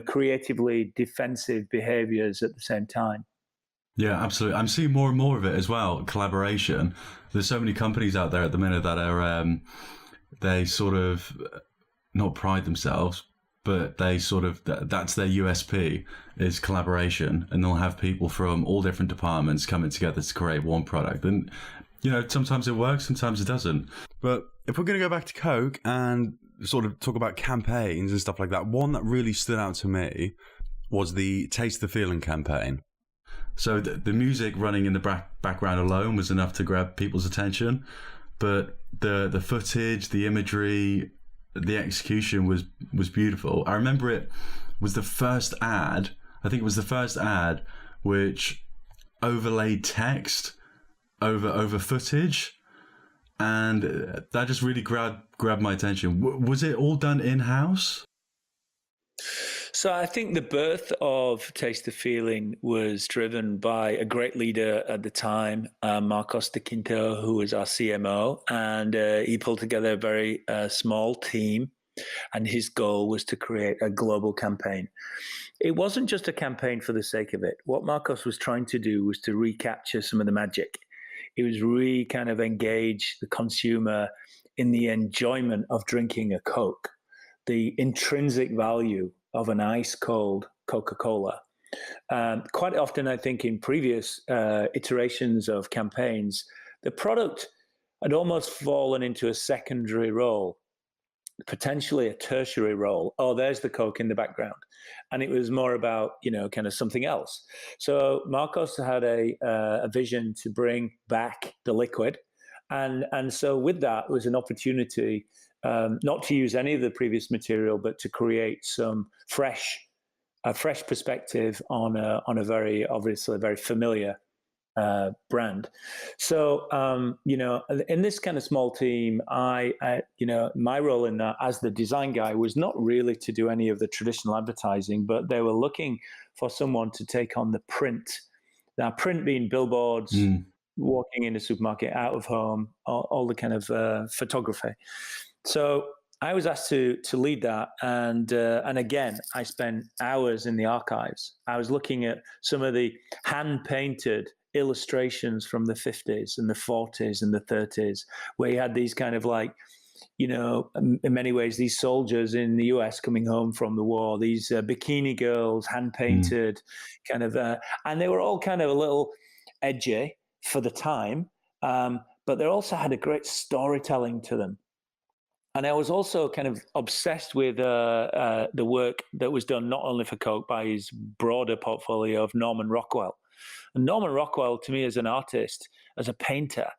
creatively defensive behaviors at the same time. Yeah, absolutely. I'm seeing more and more of it as well, collaboration. There's so many companies out there at the minute that are, they sort of not pride themselves, but they sort of, that's their USP, is collaboration. And they'll have people from all different departments coming together to create one product. And, sometimes it works, sometimes it doesn't. But if we're going to go back to Coke and sort of talk about campaigns and stuff like that, one that really stood out to me was the Taste the Feeling campaign. So the music running in the background alone was enough to grab people's attention. But the footage, the imagery, the execution was beautiful. I remember it was the first ad. I think it was the first ad which overlaid text over footage, and that just really grabbed my attention. Was it all done in-house? So I think the birth of Taste the Feeling was driven by a great leader at the time, Marcos de Quinto, who was our CMO, and he pulled together a very small team, and his goal was to create a global campaign. It wasn't just a campaign for the sake of it. What Marcos was trying to do was to recapture some of the magic. It was really kind of engage the consumer in the enjoyment of drinking a Coke, the intrinsic value of an ice cold Coca Cola. Quite often, I think in previous iterations of campaigns, the product had almost fallen into a secondary role, potentially a tertiary role. Oh, there's the Coke in the background. And it was more about, kind of something else. So Marcos had a vision to bring back the liquid. And so with that was an opportunity not to use any of the previous material, but to create some fresh perspective on a very obviously very familiar brand. So in this kind of small team, I my role in that as the design guy was not really to do any of the traditional advertising, but they were looking for someone to take on the print. Now, print being billboards, walking in a supermarket, out of home, all the kind of photography. So I was asked to lead that, and again, I spent hours in the archives. I was looking at some of the hand-painted illustrations from the 50s and the 40s and the 30s, where you had these kind of like, in many ways, these soldiers in the US coming home from the war, these bikini girls, hand-painted, kind of, and they were all kind of a little edgy for the time, but they also had a great storytelling to them. And I was also kind of obsessed with the work that was done not only for Coke by his broader portfolio of Norman Rockwell. And Norman Rockwell, to me, as an artist, as a painter,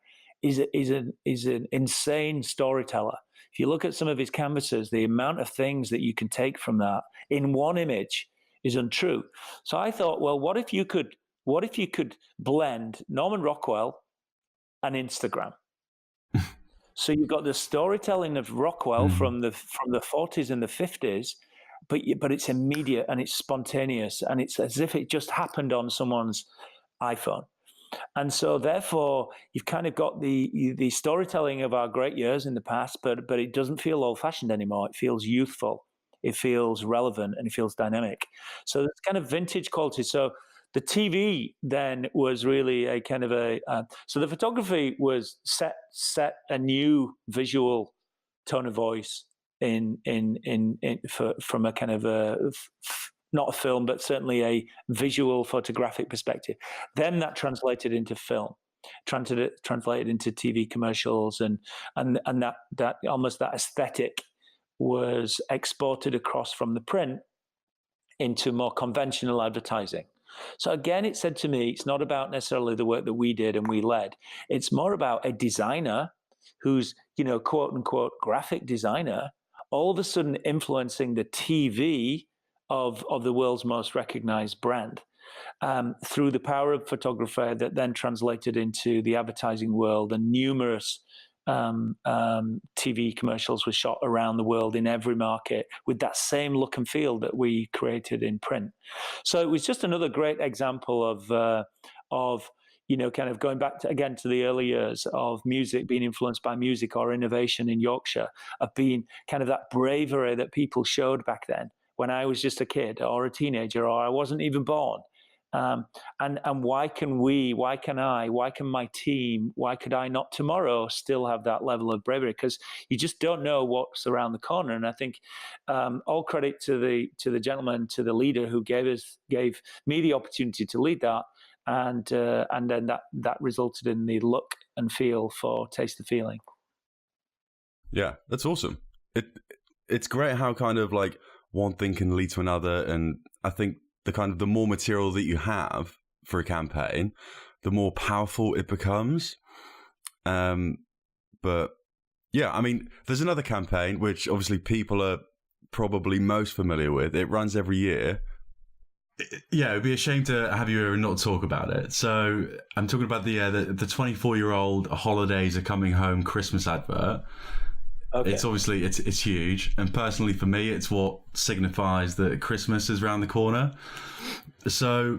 is an insane storyteller. If you look at some of his canvases, the amount of things that you can take from that in one image is untrue. So I thought, well, what if you could blend Norman Rockwell and Instagram? So you've got the storytelling of Rockwell from the 40s and the 50s, but it's immediate and it's spontaneous and it's as if it just happened on someone's iPhone. And so therefore you've kind of got the storytelling of our great years in the past, but it doesn't feel old-fashioned anymore. It feels youthful, it feels relevant, and it feels dynamic. So it's kind of vintage quality. So the TV then was really a kind of so the photography was set a new visual tone of voice from a kind of not a film, but certainly a visual photographic perspective. Then that translated into film, translated into TV commercials, and that almost that aesthetic was exported across from the print into more conventional advertising. So again, it said to me, it's not about necessarily the work that we did and we led. It's more about a designer who's, quote unquote, graphic designer, all of a sudden influencing the TV of the world's most recognized brand through the power of photography that then translated into the advertising world, and numerous TV commercials were shot around the world in every market with that same look and feel that we created in print. So it was just another great example of kind of going back to the early years of music being influenced by music or innovation in Yorkshire, of being kind of that bravery that people showed back then when I was just a kid or a teenager, or I wasn't even born. And why can my team, why could I not tomorrow still have that level of bravery? Because you just don't know what's around the corner. And I think all credit to the gentleman, to the leader who gave me the opportunity to lead that, and then that resulted in the look and feel for Taste the Feeling. Yeah, that's awesome. It's great how kind of like one thing can lead to another, and I think the more material that you have for a campaign, the more powerful it becomes. But yeah, I mean, there's another campaign which obviously people are probably most familiar with. It runs every year. Yeah, it'd be a shame to have you here and not talk about it. So I'm talking about the 24-year-old holidays are coming home Christmas advert. Okay. It's obviously it's huge, and personally for me, it's what signifies that Christmas is around the corner. So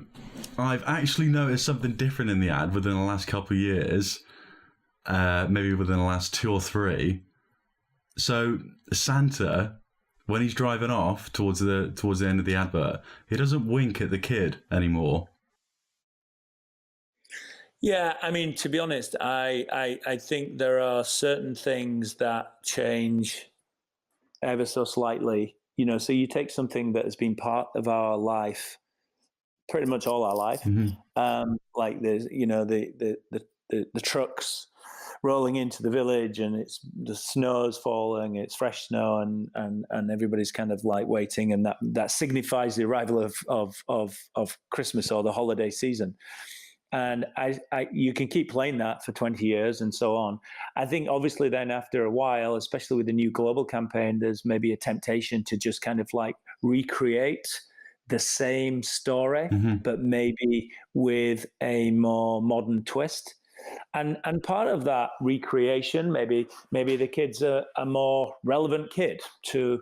I've actually noticed something different in the ad within the last couple of years, maybe within the last 2 or 3. So Santa, when he's driving off towards the end of the advert, he doesn't wink at the kid anymore. Yeah, I mean, to be honest, I think there are certain things that change ever so slightly. So you take something that has been part of our life, pretty much all our life, like there's the trucks rolling into the village, and the snow's falling, it's fresh snow, and everybody's kind of like waiting, and that signifies the arrival of Christmas or the holiday season. And you can keep playing that for 20 years and so on. I think obviously then after a while, especially with the new global campaign, there's maybe a temptation to just kind of like recreate the same story, but maybe with a more modern twist. And part of that recreation, maybe the kid's a more relevant kid to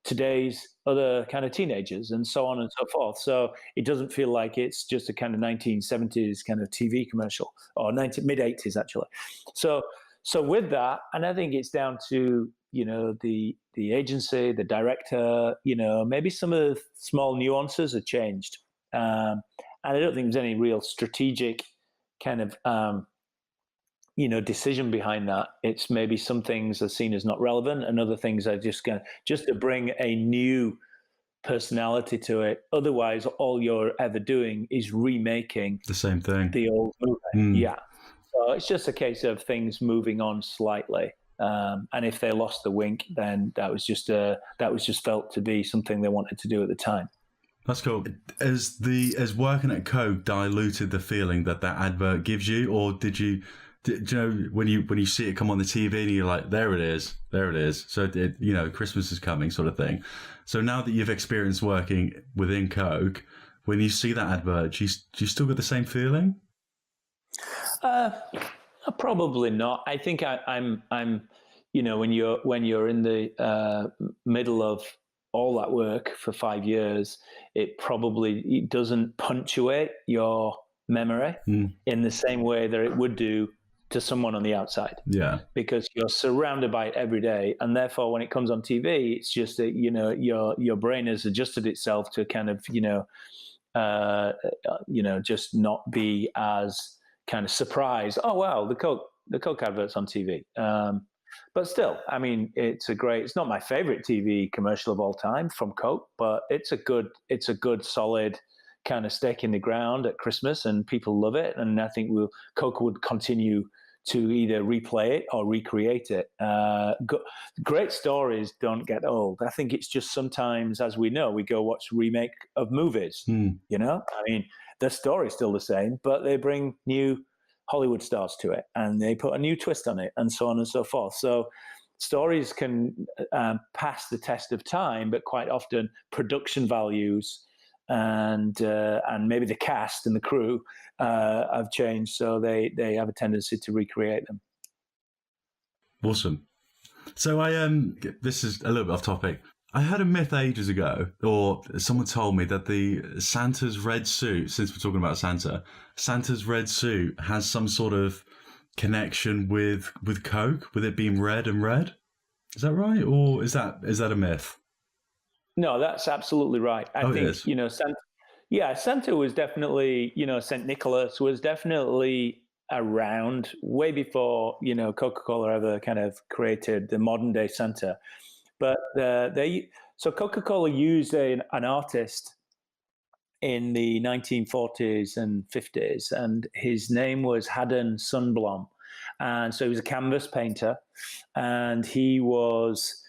today's other kind of teenagers, and so on and so forth. So it doesn't feel like it's just a kind of 1970s kind of TV commercial, or mid 80s actually. So with that, and I think it's down to the agency, the director. Maybe some of the small nuances have changed, and I don't think there's any real strategic kind of decision behind that. It's maybe some things are seen as not relevant, and other things are just to bring a new personality to it. Otherwise, all you're ever doing is remaking the same thing, the old movie. Yeah. So it's just a case of things moving on slightly. And if they lost the wink, then that was just felt to be something they wanted to do at the time. That's cool. As working at Coke diluted the feeling that advert gives you, or did you know when you see it come on the TV and you're like, there it is. So Christmas is coming, sort of thing. So now that you've experienced working within Coke, when you see that advert, do you still get the same feeling? Probably not. I think I'm when you're in the middle of all that work for 5 years, it doesn't punctuate your memory in the same way that it would do to someone on the outside. Yeah. Because you're surrounded by it every day, and therefore when it comes on TV, it's just that your brain has adjusted itself to kind of just not be as kind of surprised. Oh wow, the Coke advert's on TV. But still, I mean, it's not my favorite TV commercial of all time from Coke, but it's a good solid kind of stake in the ground at Christmas, and people love it. And I think Coke would continue to either replay it or recreate it. Great stories don't get old. I think it's just sometimes, as we know, we go watch remake of movies. I mean, the story's still the same, but they bring new Hollywood stars to it, and they put a new twist on it, and so on and so forth. So stories can pass the test of time, but quite often production values and maybe the cast and the crew have changed, so they have a tendency to recreate them. Awesome. So this is a little bit off topic. I had a myth ages ago, or someone told me that the Santa's red suit, since we're talking about Santa's red suit has some sort of connection with Coke, with it being red and red. Is that right, or is that a myth? No, that's absolutely right. I think Santa was definitely, Saint Nicholas was definitely around way before Coca Cola ever kind of created the modern day Santa. But so Coca Cola used an artist in the 1940s and 50s, and his name was Haddon Sundblom, and so he was a canvas painter, and he was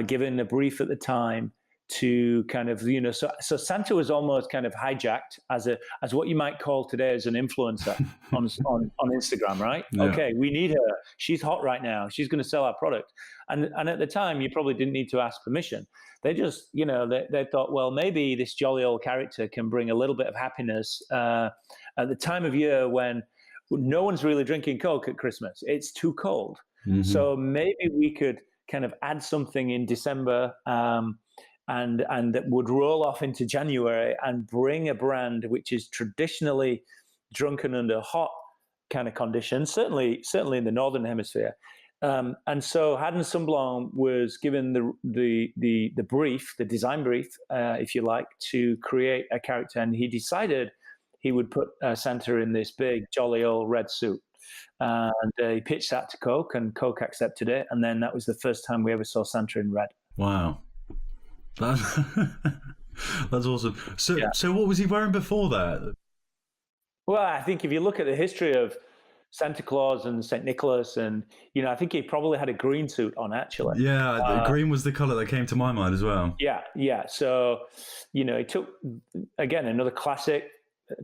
given a brief at the time to kind of so Santa was almost kind of hijacked as what you might call today as an influencer on Instagram, right? Yeah. Okay, we need her. She's hot right now. She's going to sell our product. And at the time, you probably didn't need to ask permission. They just they thought, well, maybe this jolly old character can bring a little bit of happiness at the time of year when no one's really drinking Coke at Christmas. It's too cold. So maybe we could kind of add something in December, and that would roll off into January and bring a brand which is traditionally drunken under hot kind of conditions, certainly in the northern hemisphere. And so Haddon Sunblom was given the brief, the design brief, if you like, to create a character, and he decided he would put Santa in this big, jolly old red suit. And he pitched that to Coke, and Coke accepted it, and then that was the first time we ever saw Santa in red. Wow. That's awesome. So what was he wearing before that? Well, I think if you look at the history of Santa Claus and St. Nicholas, and I think he probably had a green suit on, actually. Yeah, green was the color that came to my mind as well. Yeah. So, he took, again, another classic.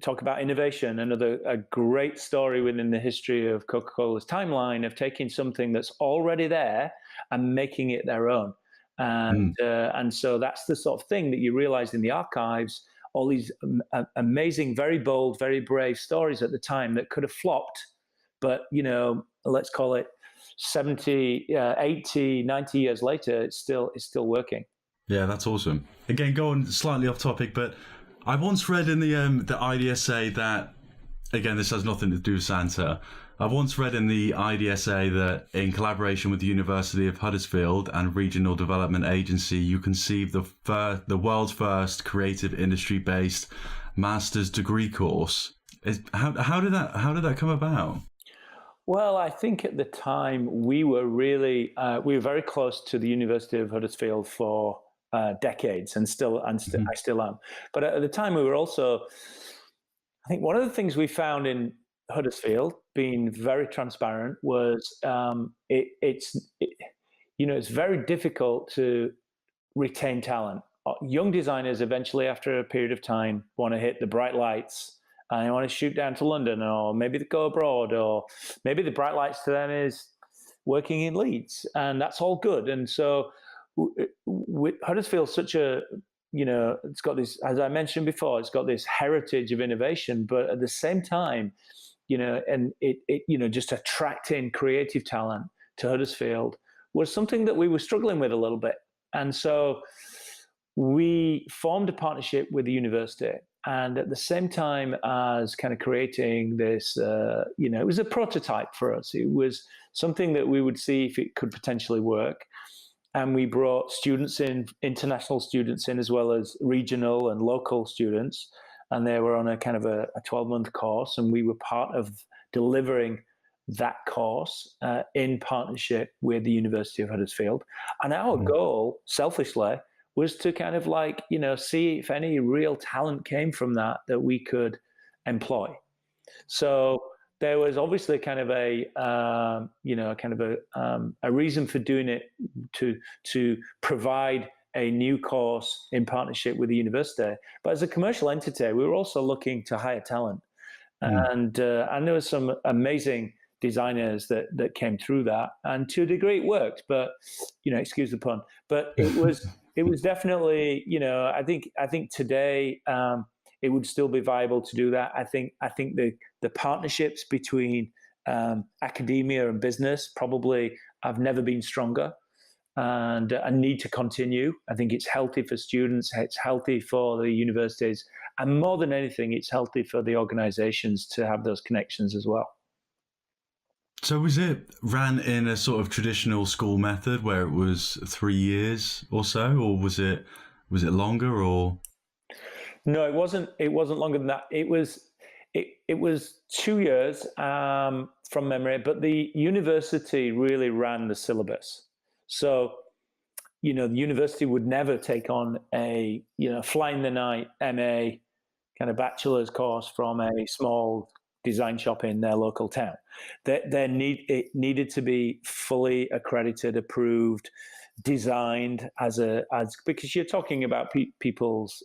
Talk about innovation, a great story within the history of Coca-Cola's timeline of taking something that's already there and making it their own. And so that's the sort of thing that you realize in the archives, all these amazing, very bold, very brave stories at the time that could have flopped, but, let's call it 70, 80, 90 years later, it's still working. Yeah, that's awesome. Again, going slightly off topic, but I once read in the IDSA that, again, this has nothing to do with Santa. I once read in the IDSA that in collaboration with the University of Huddersfield and Regional Development Agency, you conceived the world's first creative industry-based master's degree course. How did that come about? Well, I think at the time we were very close to the University of Huddersfield for decades, and I still am. But at the time, we were also, I think one of the things we found in Huddersfield, being very transparent, was it's very difficult to retain talent. Young designers eventually, after a period of time, want to hit the bright lights and they want to shoot down to London, or maybe they go abroad, or maybe the bright lights to them is working in Leeds, and that's all good. And so Huddersfield's such a, it's got this, as I mentioned before, it's got this heritage of innovation, but at the same time, and it just attracting creative talent to Huddersfield was something that we were struggling with a little bit. And so we formed a partnership with the university, and at the same time as kind of creating this, it was a prototype for us. It was something that we would see if it could potentially work. And we brought students in, international students in, as well as regional and local students. And they were on a kind of a 12-month course. And we were part of delivering that course in partnership with the University of Huddersfield. And our goal, selfishly, was to kind of see if any real talent came from that we could employ. So there was obviously kind of a reason for doing it, to provide a new course in partnership with the university. But as a commercial entity, we were also looking to hire talent. And there were some amazing designers that came through that. And to a degree it worked, but, excuse the pun, but it was definitely, I think today, it would still be viable to do that. I think the partnerships between academia and business probably have never been stronger, and need to continue. I think it's healthy for students, it's healthy for the universities, and more than anything, it's healthy for the organizations to have those connections as well. So was it ran in a sort of traditional school method where it was 3 years or so, or was it longer, or? No, it wasn't longer than that. It was 2 years from memory, but the university really ran the syllabus. So, the university would never take on a, fly in the night MA kind of bachelor's course from a small design shop in their local town. It needed to be fully accredited, approved, designed because you're talking about people's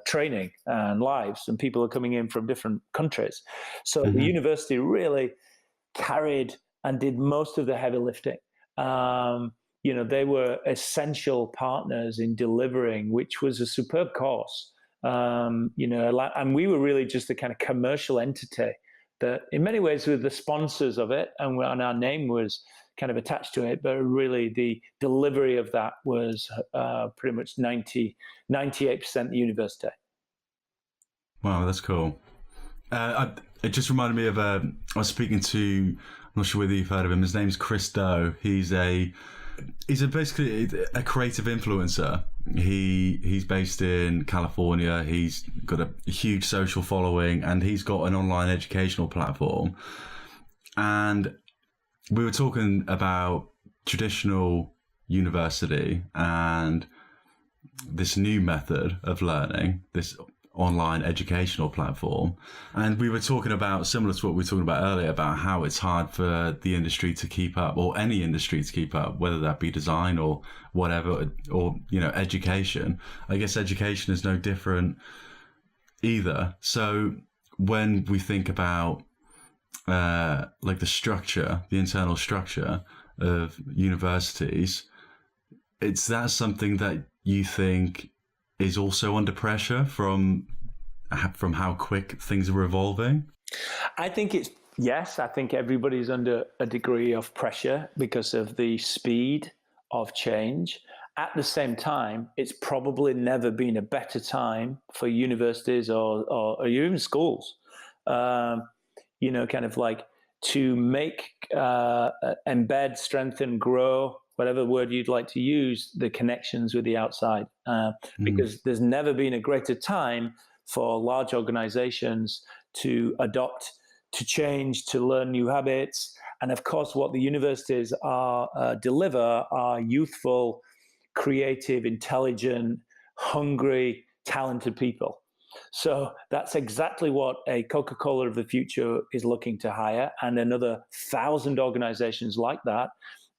training and lives, and people are coming in from different countries. So the university really carried and did most of the heavy lifting. They were essential partners in delivering, which was a superb course. And we were really just a kind of commercial entity that in many ways were the sponsors of it, and our name was kind of attached to it, but really the delivery of that was pretty much 98% the university. Wow, that's cool. It just reminded me of I was speaking to, I'm not sure whether you've heard of him. His name's Chris Doe. He's basically a creative influencer. He's based in California. He's got a huge social following, and he's got an online educational platform. And we were talking about traditional university and this new method of learning, this online educational platform. And we were talking about, similar to what we were talking about earlier, about how it's hard for the industry to keep up, or any industry to keep up, whether that be design or whatever, or, education. I guess education is no different either. So when we think about like the internal structure of universities, that's something that you think is also under pressure from how quick things are evolving? I think yes, I think everybody's under a degree of pressure because of the speed of change. At the same time, it's probably never been a better time for universities or even schools, kind of like to make, embed, strengthen, grow, whatever word you'd like to use, the connections with the outside. Because there's never been a greater time for large organizations to adopt, to change, to learn new habits. And of course, what the universities deliver are youthful, creative, intelligent, hungry, talented people. So that's exactly what a Coca Cola of the future is looking to hire, and another 1,000 organizations like that.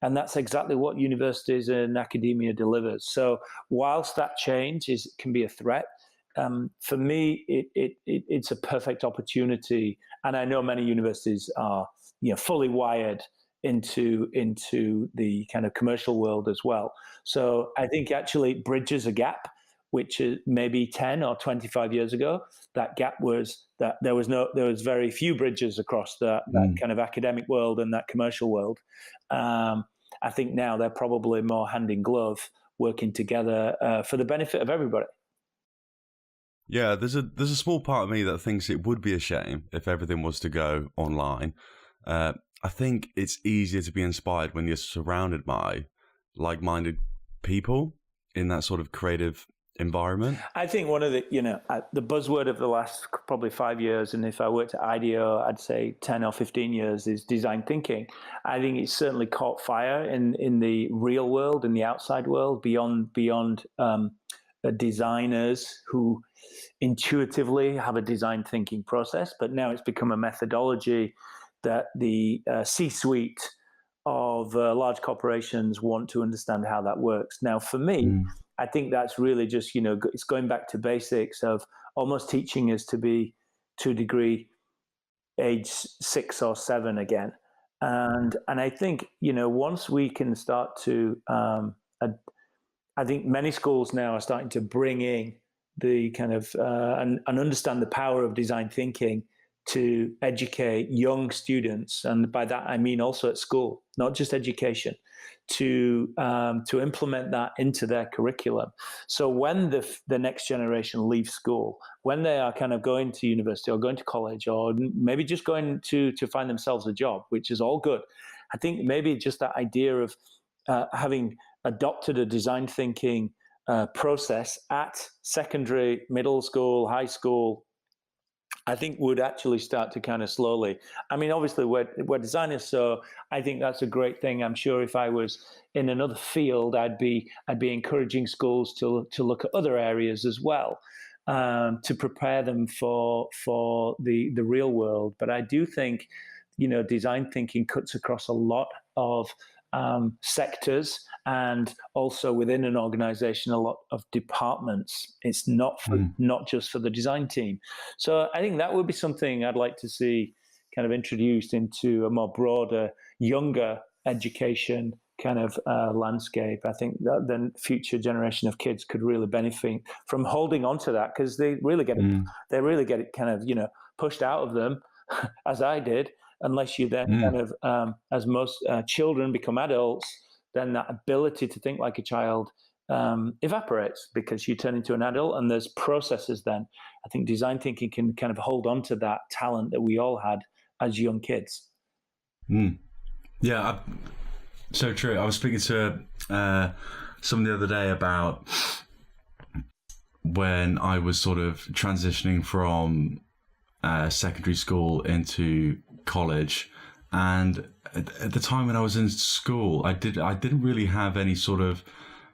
And that's exactly what universities and academia delivers. So whilst that change can be a threat, for me, it's a perfect opportunity. And I know many universities are fully wired into the kind of commercial world as well. So I think actually it bridges a gap, which is maybe 10 or 25 years ago, that gap was that there was very few bridges across that kind of academic world and that commercial world. I think now they're probably more hand in glove, working together for the benefit of everybody. Yeah, there's a small part of me that thinks it would be a shame if everything was to go online. I think it's easier to be inspired when you're surrounded by like-minded people in that sort of creative environment. I think one of the buzzword of the last probably 5 years, and if I worked at IDEO, I'd say 10 or 15 years, is design thinking. I think it's certainly caught fire in the real world, in the outside world, beyond designers who intuitively have a design thinking process, but now it's become a methodology that the C-suite of large corporations want to understand how that works. Now, for me, I think that's really just, it's going back to basics of almost teaching us to be, to a degree, age 6 or 7 again. And I think, once we can start to, I think many schools now are starting to bring in the kind of, and understand the power of design thinking to educate young students. And by that, I mean also at school, not just education, to implement that into their curriculum. So when the next generation leaves school, when they are kind of going to university or going to college, or maybe just going to find themselves a job, which is all good, I think maybe just that idea of having adopted a design thinking process at secondary, middle school, high school, I think would actually start to kind of slowly. I mean, obviously we're designers, so I think that's a great thing. I'm sure if I was in another field, I'd be encouraging schools to look at other areas as well, to prepare them for the real world. But I do think, design thinking cuts across a lot of sectors, and also within an organization, a lot of departments. It's not just for the design team. So I think that would be something I'd like to see kind of introduced into a more broader, younger education kind of landscape. I think that the future generation of kids could really benefit from holding on to that, because they really get it kind of pushed out of them as I did, unless you then kind of, as most children become adults, then that ability to think like a child evaporates because you turn into an adult, and there's processes then. I think design thinking can kind of hold on to that talent that we all had as young kids. Yeah, so true. I was speaking to someone the other day about when I was sort of transitioning from secondary school into college, and at the time when I was in school, I didn't really have any sort of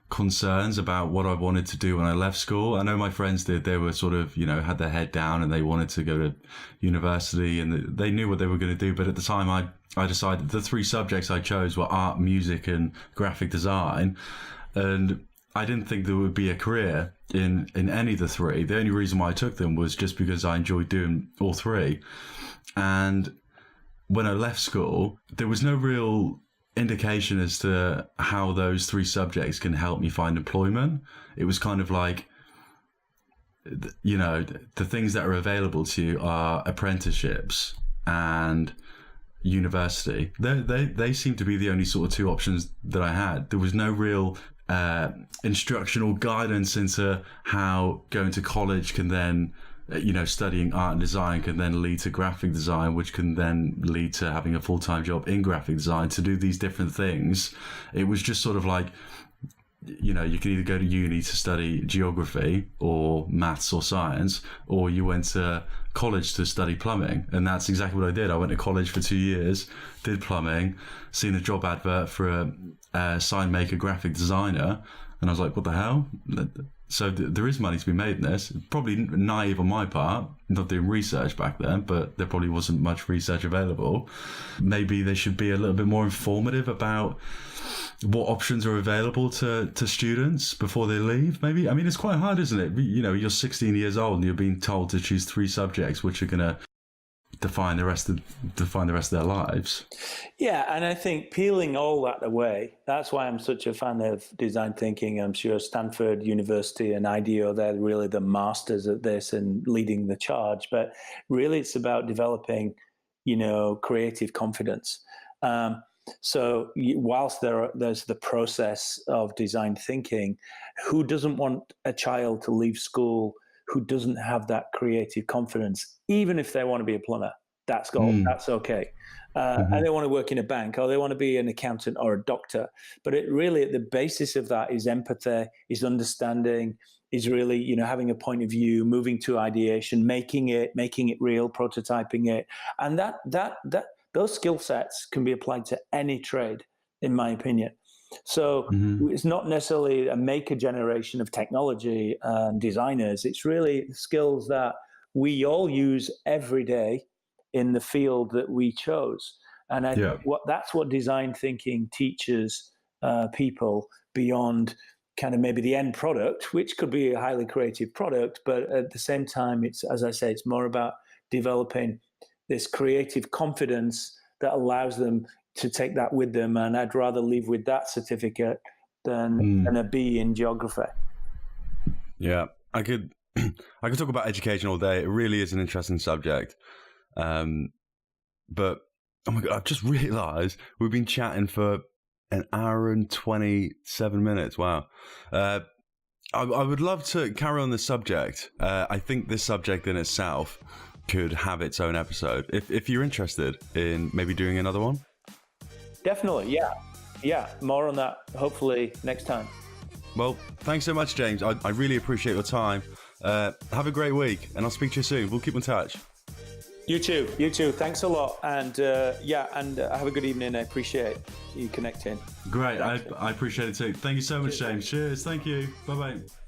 concerns about what I wanted to do when I left school. I know my friends did. They were sort of, had their head down and they wanted to go to university and they knew what they were going to do. But at the time, I decided the 3 subjects I chose were art, music, and graphic design. And I didn't think there would be a career in any of the 3. The only reason why I took them was just because I enjoyed doing all 3. And when I left school, there was no real indication as to how those 3 subjects can help me find employment. It was kind of like, the things that are available to you are apprenticeships and university. They seem to be the only sort of 2 options that I had. There was no real instructional guidance into how going to college can then, studying art and design can then lead to graphic design, which can then lead to having a full-time job in graphic design, to do these different things. It was just sort of like, you can either go to uni to study geography or maths or science, or you went to college to study plumbing. And that's exactly what I did. I went to college for 2 years, did plumbing, seen a job advert for a sign maker graphic designer, and I was like, what the hell? So there is money to be made in this. Probably naive on my part, not doing research back then, but there probably wasn't much research available. Maybe they should be a little bit more informative about what options are available to students before they leave. Maybe, I mean, it's quite hard, isn't it? You're 16 years old and you're being told to choose 3 subjects, which are going to define the rest of their lives. Yeah, and I think peeling all that away, that's why I'm such a fan of design thinking. I'm sure Stanford University and IDEO, they're really the masters at this and leading the charge. But really it's about developing, creative confidence. So whilst there's the process of design thinking, who doesn't want a child to leave school who doesn't have that creative confidence, even if they want to be a plumber? That's that's okay. And they want to work in a bank, or they want to be an accountant or a doctor. But it really, at the basis of that is empathy, is understanding, is really, having a point of view, moving to ideation, making it real, prototyping it. And those skill sets can be applied to any trade, in my opinion. So it's not necessarily a maker generation of technology and designers. It's really skills that we all use every day in the field that we chose. And I think that's what design thinking teaches people beyond kind of maybe the end product, which could be a highly creative product. But at the same time, it's, as I say, it's more about developing this creative confidence that allows them to take that with them. And I'd rather leave with that certificate than a B in geography. Yeah, I could talk about education all day. It really is an interesting subject. But oh my God, I've just realized we've been chatting for an hour and 27 minutes. Wow. I would love to carry on this subject. I think this subject in itself could have its own episode. If you're interested in maybe doing another one. Definitely, yeah. More on that, hopefully, next time. Well, thanks so much, James. I really appreciate your time. Have a great week, and I'll speak to you soon. We'll keep in touch. You too. Thanks a lot. And have a good evening. I appreciate you connecting. Great. I appreciate it too. Thank you so much, James. Cheers. Thank you. Bye-bye.